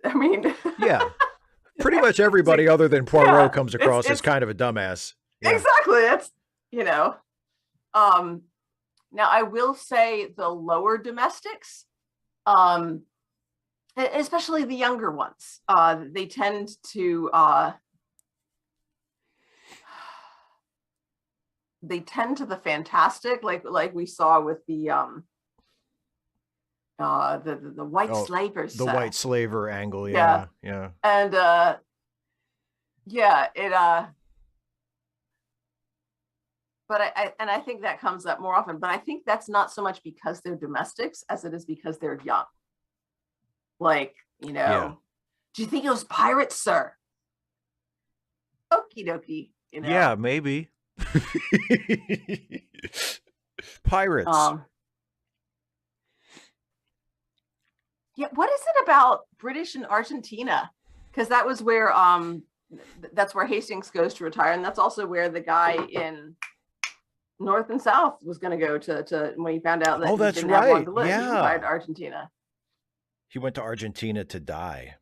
I mean, Yeah. Pretty much everybody like, other than Poirot yeah, comes across as kind of a dumbass. Yeah. Exactly. It's, you know, now I will say the lower domestics, especially the younger ones, they tend to the fantastic, like we saw with the white slavers, the white slaver angle. yeah, and yeah, it but I think that comes up more often, but I think that's not so much because they're domestics as it is because they're young. Like, do you think it was pirates, sir? Okie dokie. Yeah, maybe. Pirates. Yeah, what is it about British and Argentina? Because that was where that's where Hastings goes to retire, and that's also where the guy in North and South was going to go to when he found out that he didn't have long to live. Yeah, he retired to Argentina. He went to Argentina to die.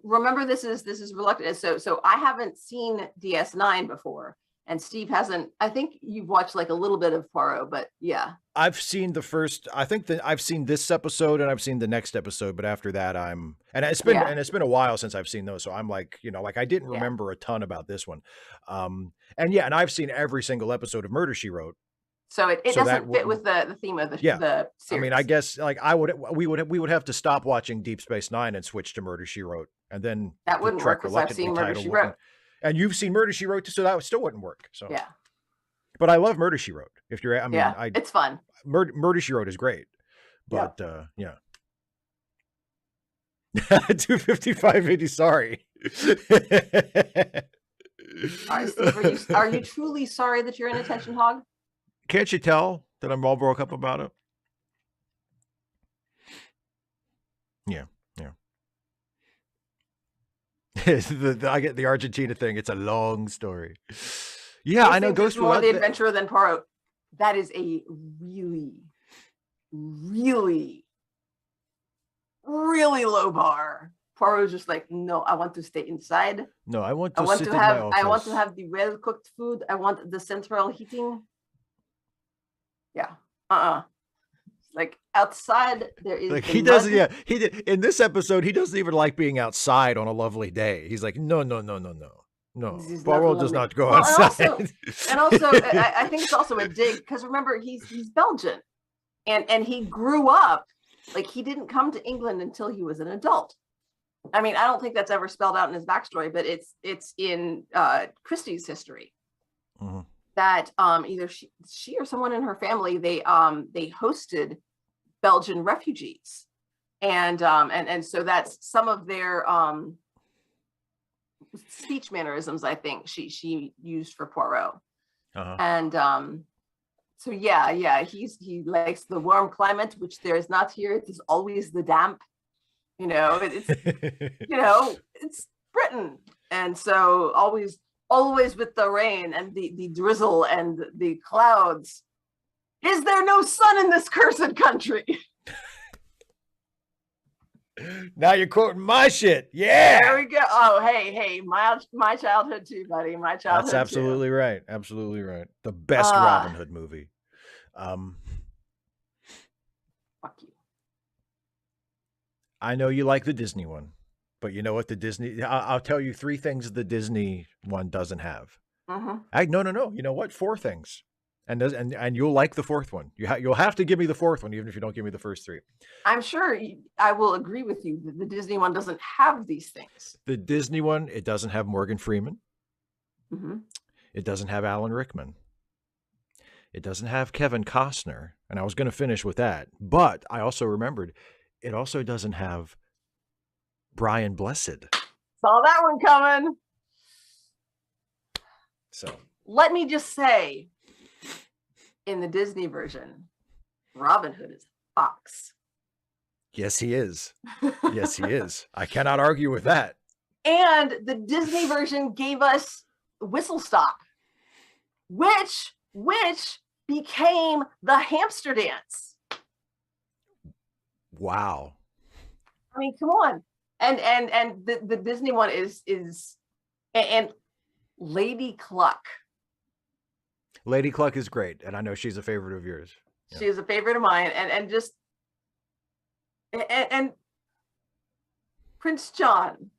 Remember, this is reluctant. So I haven't seen DS9 before, and Steve hasn't. I think you've watched like a little bit of Poirot, but yeah. I've seen the first. I think that I've seen this episode and I've seen the next episode, but after that, and it's been a while since I've seen those, so I'm like, I didn't remember a ton about this one, and I've seen every single episode of Murder, She Wrote. So it doesn't fit with the theme of the series. I mean, I guess like we would have to stop watching Deep Space Nine and switch to Murder, She Wrote, and then that wouldn't work because I've seen Murder, She Wrote, and you've seen Murder, She Wrote, so that still wouldn't work. So yeah, but I love Murder, She Wrote. If you're, it's fun. Murder, She Wrote is great, but yeah. 25580. Sorry. All right, Steve, are you truly sorry that you're an attention hog? Can't you tell that I'm all broke up about it? Yeah. I get the Argentina thing. It's a long story. Yeah, I know. Ghost more the adventurer than Poirot. That is a really, really, really low bar. Poirot's just like, no, I want to stay inside. No, I want to sit in my office. I want to have the well-cooked food. I want the central heating. Yeah. Like outside there is like he doesn't. Yeah, he did in this episode. He doesn't even like being outside on a lovely day. He's like, no. Poirot does not go outside. And also, I think it's also a dig because remember he's Belgian, and he grew up like he didn't come to England until he was an adult. I mean, I don't think that's ever spelled out in his backstory, but it's in Christie's history. Mm-hmm. That either she or someone in her family they hosted Belgian refugees, and so that's some of their speech mannerisms. I think she used for Poirot, and so he likes the warm climate, which there is not here. It is always the damp. It's it's Britain, and so always with the rain and the drizzle and the clouds. Is there no sun in this cursed country? Now you're quoting my shit. Yeah. There we go. Oh, hey, my childhood too, buddy. My childhood. That's absolutely right. Absolutely right. The best Robin Hood movie. Fuck you. I know you like the Disney one. But you know what I'll tell you 3 things the Disney one doesn't have. Mm-hmm. No. You know what? 4 things. And you'll like the 4th one. You'll have to give me the 4th one, even if you don't give me the first 3. I'm sure I will agree with you that the Disney one doesn't have these things. The Disney one, it doesn't have Morgan Freeman. Mm-hmm. It doesn't have Alan Rickman. It doesn't have Kevin Costner. And I was going to finish with that. But I also remembered it also doesn't have Brian Blessed. Saw that one coming. So let me just say, in the Disney version, Robin Hood is Fox. Yes, he is. Yes, he is. I cannot argue with that. And the Disney version gave us Whistle Stop, which became the hamster dance. Wow. I mean, come on. And the Disney one is and Lady Cluck. Lady Cluck is great, and I know she's a favorite of yours. She is a favorite of mine, and just and Prince John,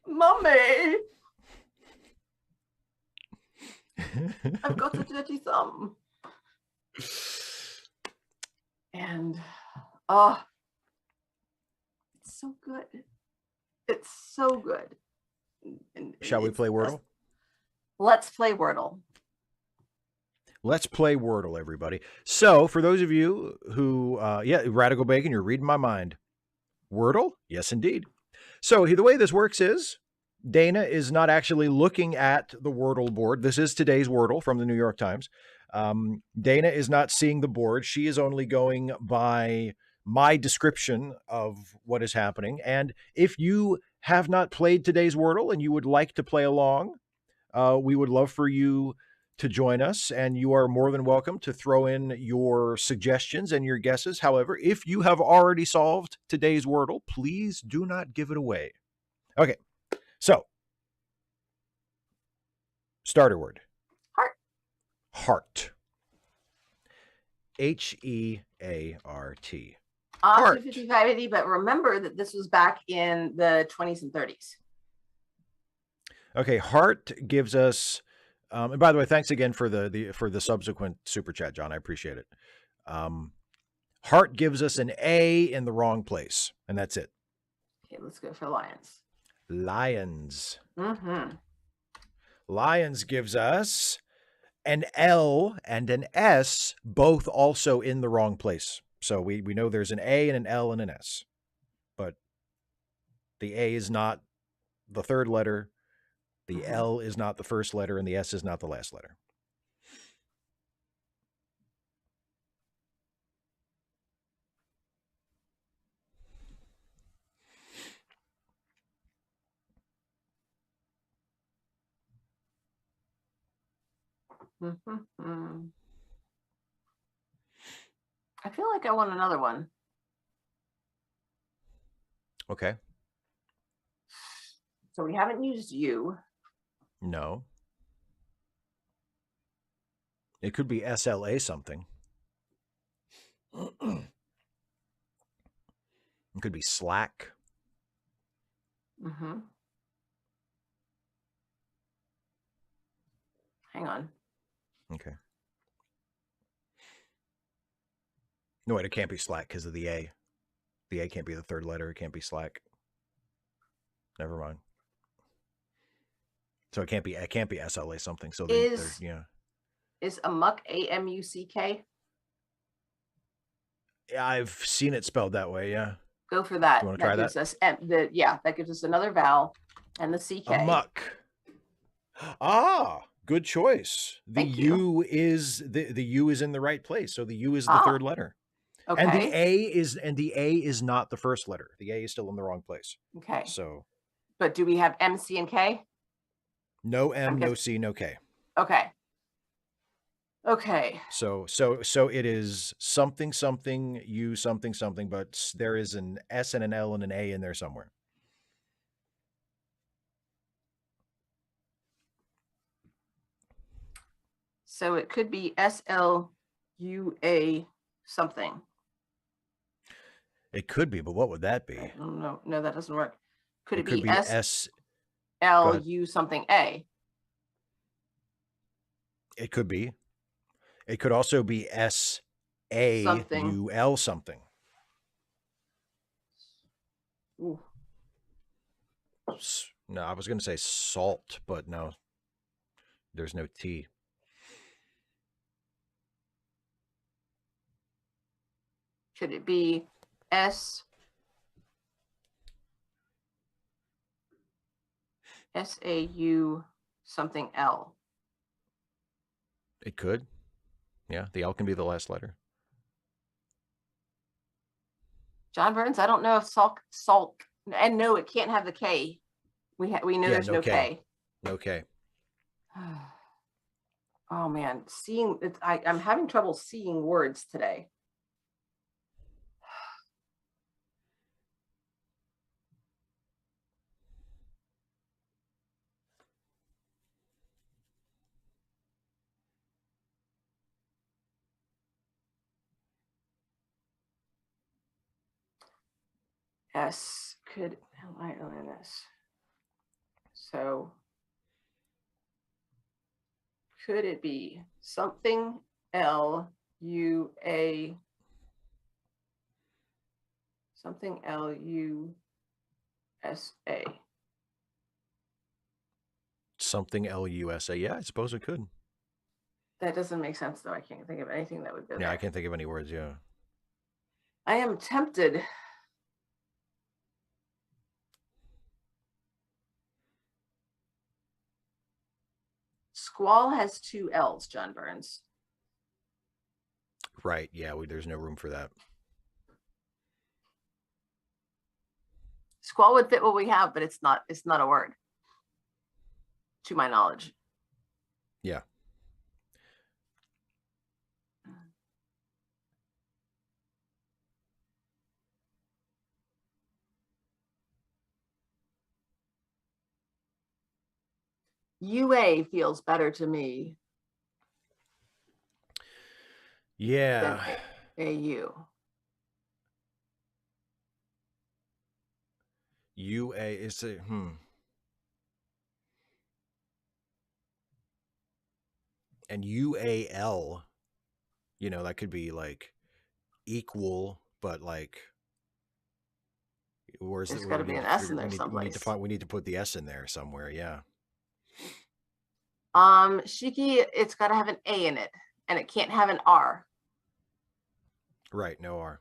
Mummy, I've got a dirty thumb, and oh, it's so good. It's so good. And Shall we play Wordle? Let's play Wordle. Let's play Wordle, everybody. So, for those of you who, Radical Bacon, you're reading my mind. Wordle? Yes, indeed. So, the way this works is Dana is not actually looking at the Wordle board. This is today's Wordle from the New York Times. Dana is not seeing the board. She is only going by my description of what is happening. And if you have not played today's Wordle and you would like to play along, we would love for you to join us, and you are more than welcome to throw in your suggestions and your guesses. However, if you have already solved today's Wordle, please do not give it away. Okay, so starter word. Heart. Heart. Heart. Heart. 5580, but remember that this was back in the 20s and 30s. Okay, heart gives us. And by the way, thanks again for the subsequent super chat, John. I appreciate it. Heart gives us an A in the wrong place, and that's it. Okay, let's go for lions. Lions. Mm-hmm. Lions gives us an L and an S, both also in the wrong place. So we know there's an A and an L and an S, but the A is not the third letter. The L is not the first letter, and the S is not the last letter. I feel like I want another one. Okay. So we haven't used you. No. It could be SLA something. It could be Slack. Mm-hmm. Hang on. Okay. No, wait, it can't be Slack because of the A. The A can't be the third letter. It can't be Slack. Never mind. So it can't be SLA something. So is Amuck AMUCK? Yeah, I've seen it spelled that way. Yeah. Go for that. You want to try that? That gives us another vowel and the CK. Amuck. Ah, good choice. The U is the U is in the right place. So the U is the third letter. Okay. And the A is not the first letter. The A is still in the wrong place. Okay. So, but do we have M, C, and K? No M, no C, no K. Okay. Okay. So it is something U something, but there is an S and an L and an A in there somewhere. So it could be SLUA something. It could be, but what would that be? No, that doesn't work. Could it could be SLU something A? It could be. It could also be SAUL something. Ooh. No, I was going to say salt, but no. There's no T. Could it be SAU something L? It could. Yeah, the L can be the last letter. John Burns, I don't know if Salk, and no, it can't have the K. We know there's no K. No K. Oh man, seeing it, I'm having trouble seeing words today. S could Lins. So could it be something L-U-A, something L-U-S-A? Something L-U-S-A. Yeah, I suppose it could. That doesn't make sense, though. I can't think of anything that would go there. Yeah, I can't think of any words, yeah. I am tempted. Squall has 2 L's, John Burns. Right, yeah, there's no room for that. Squall would fit what we have, but it's not a word, to my knowledge. Yeah. UA feels better to me. Yeah. AU. UA is a And UAL, that could be like equal, but like where's there's got to be an S in there someplace. We need to put the S in there somewhere, yeah. Shiki, it's got to have an A in it, and it can't have an R. Right, no R.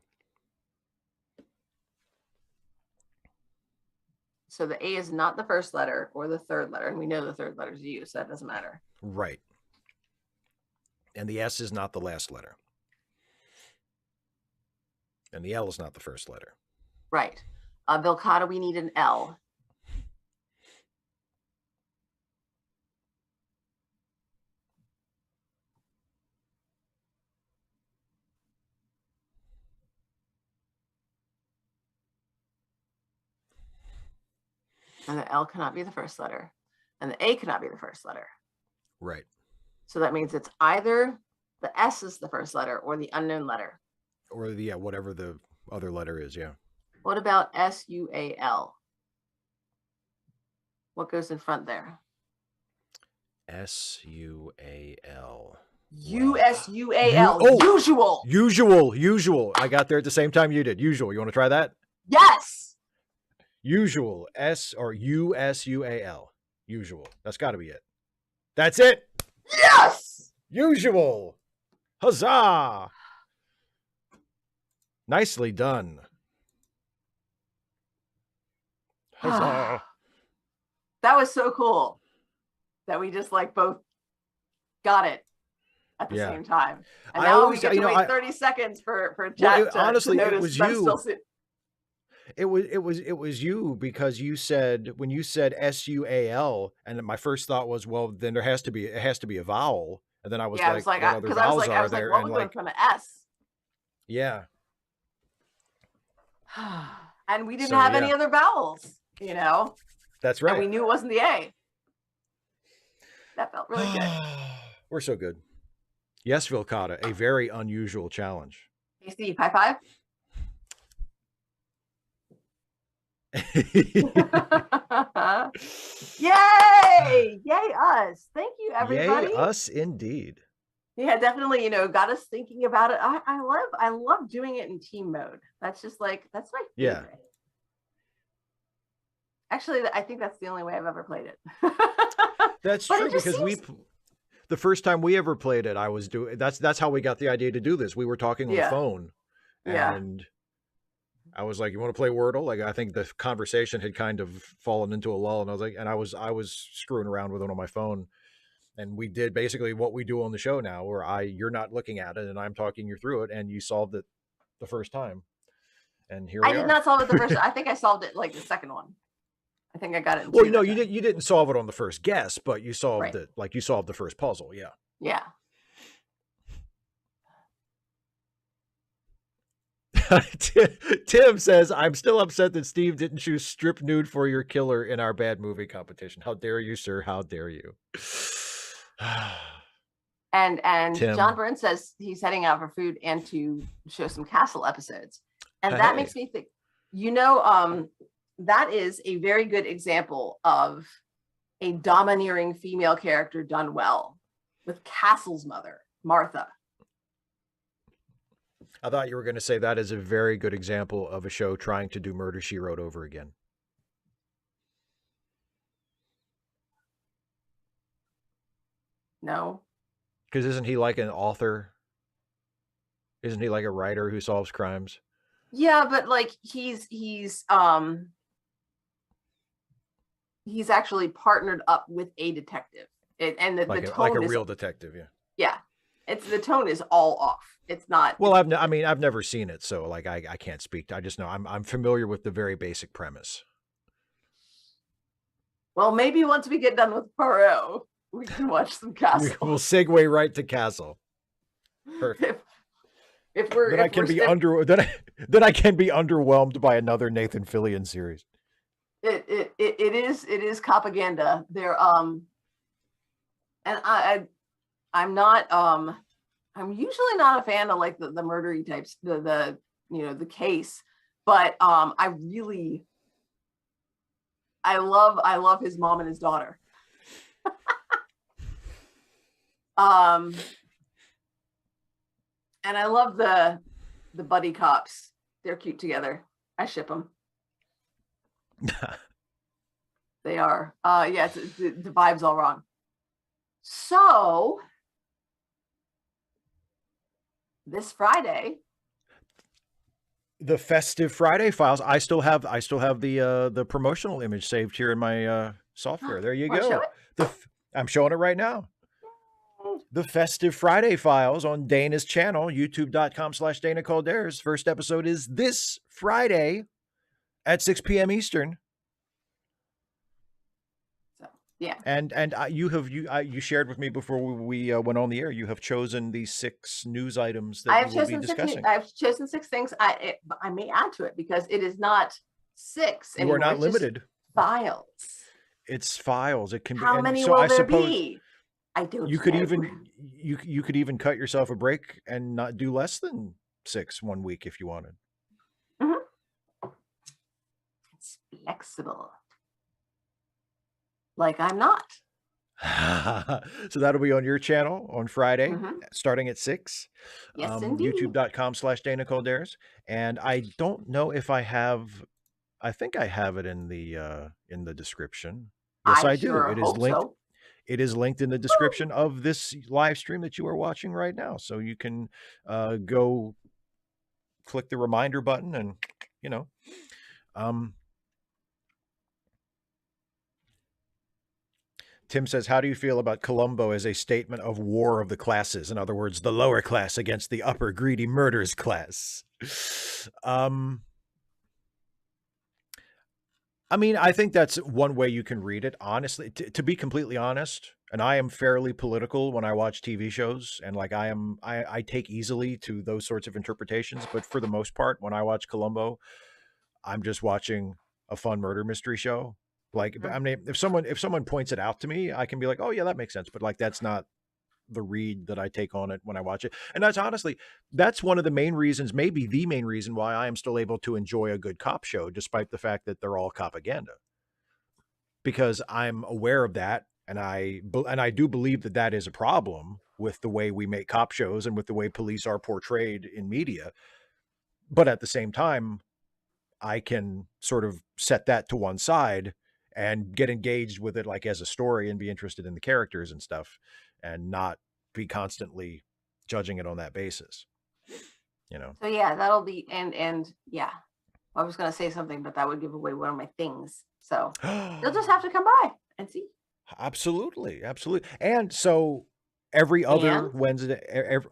So the A is not the first letter or the third letter, and we know the third letter is U, so that doesn't matter. Right. And the S is not the last letter. And the L is not the first letter. Right. Vilcata, we need an L. And the L cannot be the first letter. And the A cannot be the first letter. Right. So that means it's either the S is the first letter or the unknown letter. Or whatever the other letter is, yeah. What about S-U-A-L? What goes in front there? S-U-A-L. U-S-U-A-L. Usual. Usual. I got there at the same time you did. Usual. You want to try that? Yes. Usual. S or U-S-U-A-L. Usual. That's got to be it. That's it. Yes. Usual. Huzzah. Nicely done. Huzzah. That was so cool that we just like both got it at the same time. And now we get to wait 30 seconds for chat to honestly, notice it was you. It was you, because you said, when you said S-U-A-L, and my first thought was, well, then it has to be a vowel. And then I was like, what other vowels are there? And like, from an S. Yeah. And we didn't have any other vowels, That's right. And we knew it wasn't the A. That felt really good. We're so good. Yes, Vilcata, a very unusual challenge. Hey, Steve, high five. Yay! Yay us. Thank you, everybody. Yay us indeed. Yeah, definitely, got us thinking about it. I love doing it in team mode. That's just like, that's my favorite. Yeah. Actually, I think that's the only way I've ever played it. That's true, because the first time we ever played it, I was doing, that's how we got the idea to do this. We were talking on the phone, and I was like, you want to play Wordle? Like, I think the conversation had kind of fallen into a lull, and I was like, and I was screwing around with it on my phone. And we did basically what we do on the show now, where you're not looking at it and I'm talking you through it, and you solved it the first time. And here I we did are. not solve it the first. I think I solved it like the second one. I think I got it in Well, two no, that you time. didn't. You didn't solve it on the first guess, but you solved Right. it. Like you solved the first puzzle. Yeah. Yeah. Tim says, "I'm still upset that Steve didn't choose strip nude for your killer in our bad movie competition. How dare you, sir? How dare you?" And John Tim, Byrne says he's heading out for food and to show some Castle episodes, and that hey, makes me think. That is a very good example of a domineering female character done well with Castle's mother, Martha. I thought you were going to say that is a very good example of a show trying to do Murder, She Wrote over again. No. Because isn't he like an author? Isn't he like a writer who solves crimes? Yeah, but like he's actually partnered up with a detective. And the Like tone a is, real detective, yeah. yeah, the tone is all off. It's not. Well, I've never seen it, so like I can't speak. I just know I'm familiar with the very basic premise. Well, maybe once we get done with Poirot, we can watch some Castle. We'll segue right to Castle. Perfect. If we're then I can be then I can be underwhelmed by another Nathan Fillion series. It is propaganda. There and I'm not I'm usually not a fan of like the murdery types, the the case, but I love his mom and his daughter. And I love the buddy cops. They're cute together. I ship them. They are. Yeah, the vibe's all wrong. So this Friday, the Festive Friday files. I still have the promotional image saved here in my software. There you go. I'm showing it right now. The Festive Friday files on Dana's channel, youtube.com/Dana Calderas. First episode is this Friday at 6 p.m. Eastern. So, yeah. And you shared with me before we went on the air. You have chosen these 6 news items that you will be discussing. I've chosen 6 things. I may add to it because it is not 6 anymore. You are not limited. Files. It's files. It can be. How many will there be? I don't. You could even cut yourself a break and not do less than 6 one week if you wanted. Mm-hmm. It's flexible. Like I'm not. So that'll be on your channel on Friday, starting at 6. Yes, indeed. YouTube.com/Dana Calderas. And I don't know if I think I have it in the description. Yes, I do. It is linked. So. It is linked in the description of this live stream that you are watching right now. So you can go click the reminder button and, Tim says, how do you feel about Columbo as a statement of war of the classes? In other words, the lower class against the upper greedy murderers class. I mean, I think that's one way you can read it, honestly. To be completely honest, and I am fairly political when I watch TV shows, and like I take easily to those sorts of interpretations. But for the most part, when I watch Columbo, I'm just watching a fun murder mystery show. Like, I mean, if someone points it out to me, I can be like, oh yeah, that makes sense. But like, that's not the read that I take on it when I watch it. And that's one of the main reasons, maybe the main reason why I am still able to enjoy a good cop show, despite the fact that they're all propaganda. Because I'm aware of that. And I do believe that is a problem with the way we make cop shows and with the way police are portrayed in media. But at the same time, I can sort of set that to one side and get engaged with it like as a story and be interested in the characters and stuff and not be constantly judging it on that basis. So yeah, that'll be and yeah. I was gonna say something, but that would give away one of my things. So you'll just have to come by and see. Absolutely. And so every other Wednesday,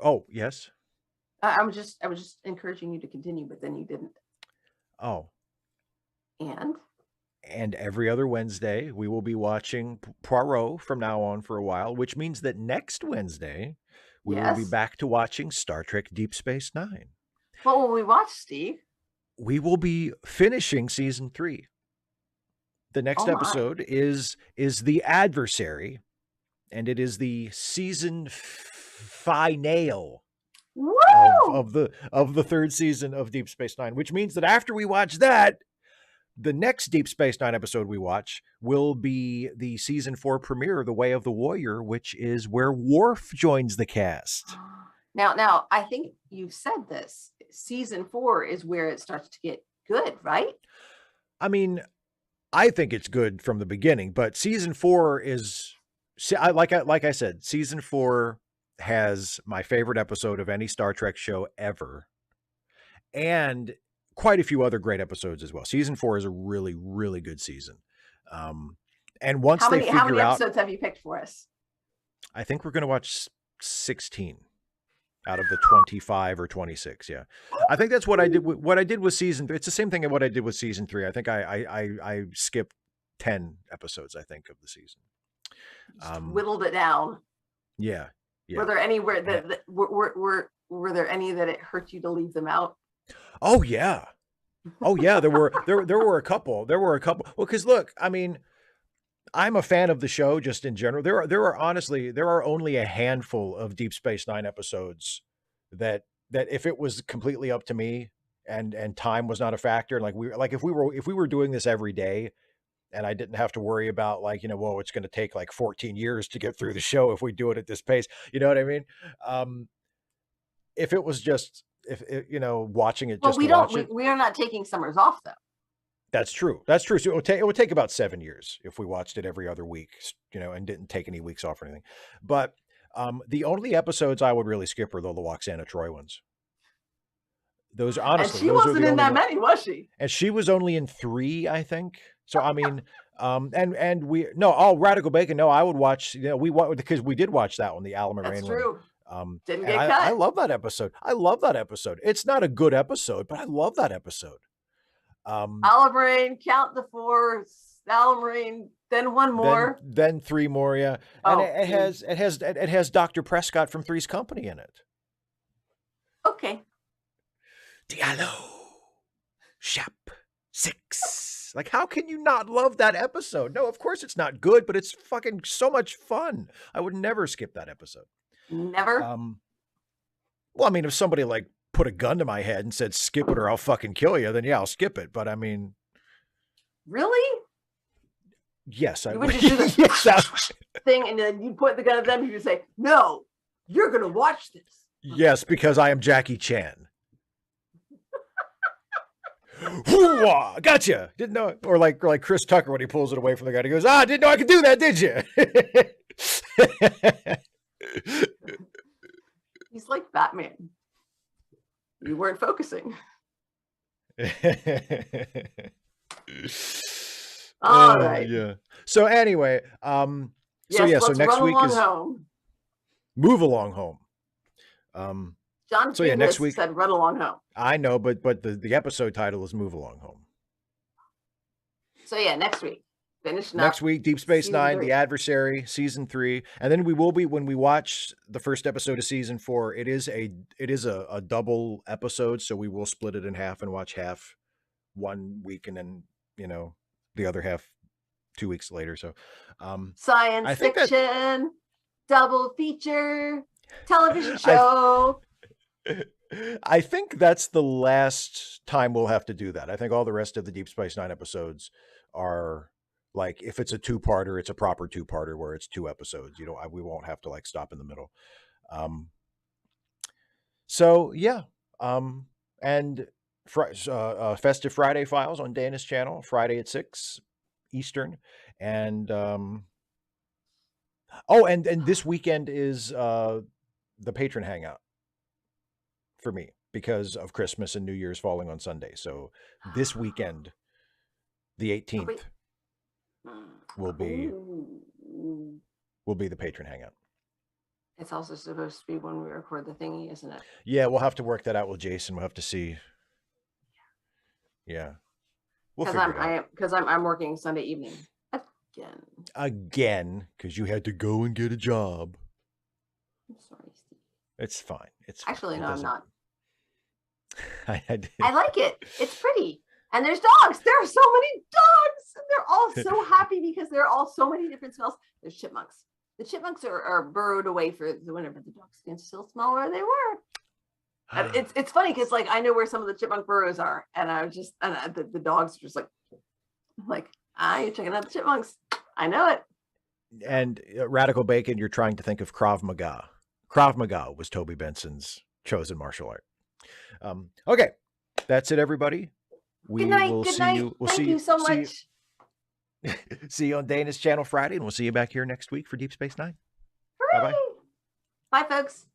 oh yes. I was just encouraging you to continue, but then you didn't. Oh, And and every other Wednesday, we will be watching Poirot from now on for a while, which means that next Wednesday, we will be yes. back to watching Star Trek Deep Space Nine. What will we watch, Steve? We will be finishing season 3. The next Oh my. episode is The Adversary, and it is the season finale Woo! of the third season of Deep Space Nine, which means that after we watch that, the next Deep Space Nine episode we watch will be the season 4 premiere of The Way of the Warrior, which is where Worf joins the cast. Now, I think you've said this. Season 4 is where it starts to get good, right? I mean, I think it's good from the beginning, but season 4 is like I said, season 4 has my favorite episode of any Star Trek show ever, and quite a few other great episodes as well. Season 4 is a really, really good season. And once How they many figure out, episodes have you picked for us? I think we're going to watch 16 out of the 25 or 26. Yeah. I think that's what I did. What I did with season 3. It's the same thing as what I did with season 3. I think I skipped 10 episodes, I think, of the season. Whittled it down. Yeah. Yeah. Were there anywhere that were there any that it hurt you to leave them out? Oh yeah. Oh yeah. There were a couple. Well, because look, I mean, I'm a fan of the show just in general. There are only a handful of Deep Space Nine episodes that if it was completely up to me and time was not a factor, like if we were doing this every day and I didn't have to worry about like, well, it's going to take like 14 years to get through the show if we do it at this pace. You know what I mean? If it was just if watching it just to watch it. We are not taking summers off though. That's true. That's true. So it would take about 7 years if we watched it every other week, and didn't take any weeks off or anything. But the only episodes I would really skip are the Loxana Troy ones. Those honestly, and she those wasn't in that many, was she? And she was only in 3, I think. So I mean, Radical Bacon. No, I would watch. Because we did watch that one, the Alan Moraine one. That's true. Didn't get cut. I love that episode. It's not a good episode, but I love that episode. Alan Moraine, count the 4. Alan Moraine, then one more, then 3 more. Yeah, and it has Dr. Prescott from Three's Company in it. Okay. Diallo, Shap 6. Like, how can you not love that episode? No, of course it's not good, but it's fucking so much fun. I would never skip that episode. Never. Well, I mean, if somebody like put a gun to my head and said skip it or I'll fucking kill you, then yeah, I'll skip it. But I mean, really? Yes, I would just do the thing, and then you point the gun at them and you say, "No, you're gonna watch this." Yes, because I am Jackie Chan. Hoo-wah, gotcha. Didn't know. Or like Chris Tucker when he pulls it away from the guy. He goes, didn't know I could do that, did you? He's like Batman. You weren't focusing. All right. Yeah. So anyway, so next week is home. Move Along Home. John next week said Run Along Home. I know, but the episode title is Move Along Home. So yeah, next week. Next week, Deep Space Nine, The Adversary, season 3, and then we will be, when we watch the first episode of season 4, it is a double episode, so we will split it in half and watch half one week, and then the other half 2 weeks later. So science fiction, double feature, television show. I think that's the last time we'll have to do that. I think all the rest of the Deep Space Nine episodes are like, if it's a 2-parter, it's a proper 2-parter where it's 2 episodes. We won't have to like stop in the middle. So yeah. And Festive Friday Files on Dana's channel, Friday at 6 Eastern. And and this weekend is the patron hangout for me because of Christmas and New Year's falling on Sunday. So this weekend, the 18th, will be the patron hangout. It's also supposed to be when we record the thingy, isn't it? Yeah, we'll have to work that out with Jason. We'll have to see. Yeah. We'll Because figure it out. I'm working Sunday evening Again, because you had to go and get a job. I'm sorry, Steve. It's fine. It's fine. Actually, It no, I'm doesn't. not. I did. I like it. It's pretty. And there's dogs. There are so many dogs. And they're all so happy because there are all so many different smells. There's chipmunks. The chipmunks are burrowed away for the winter, but the dogs can still smell where they were. And it's funny because like I know where some of the chipmunk burrows are, and I was just the dogs are just like you're checking out the chipmunks. I know it. And Radical Bacon, you're trying to think of Krav Maga. Krav Maga was Toby Benson's chosen martial art. Okay, that's it, everybody. Good night. Good night. Thank you so much. See you on Dana's channel Friday, and we'll see you back here next week for Deep Space Nine. Hooray! Bye-bye. Bye, folks.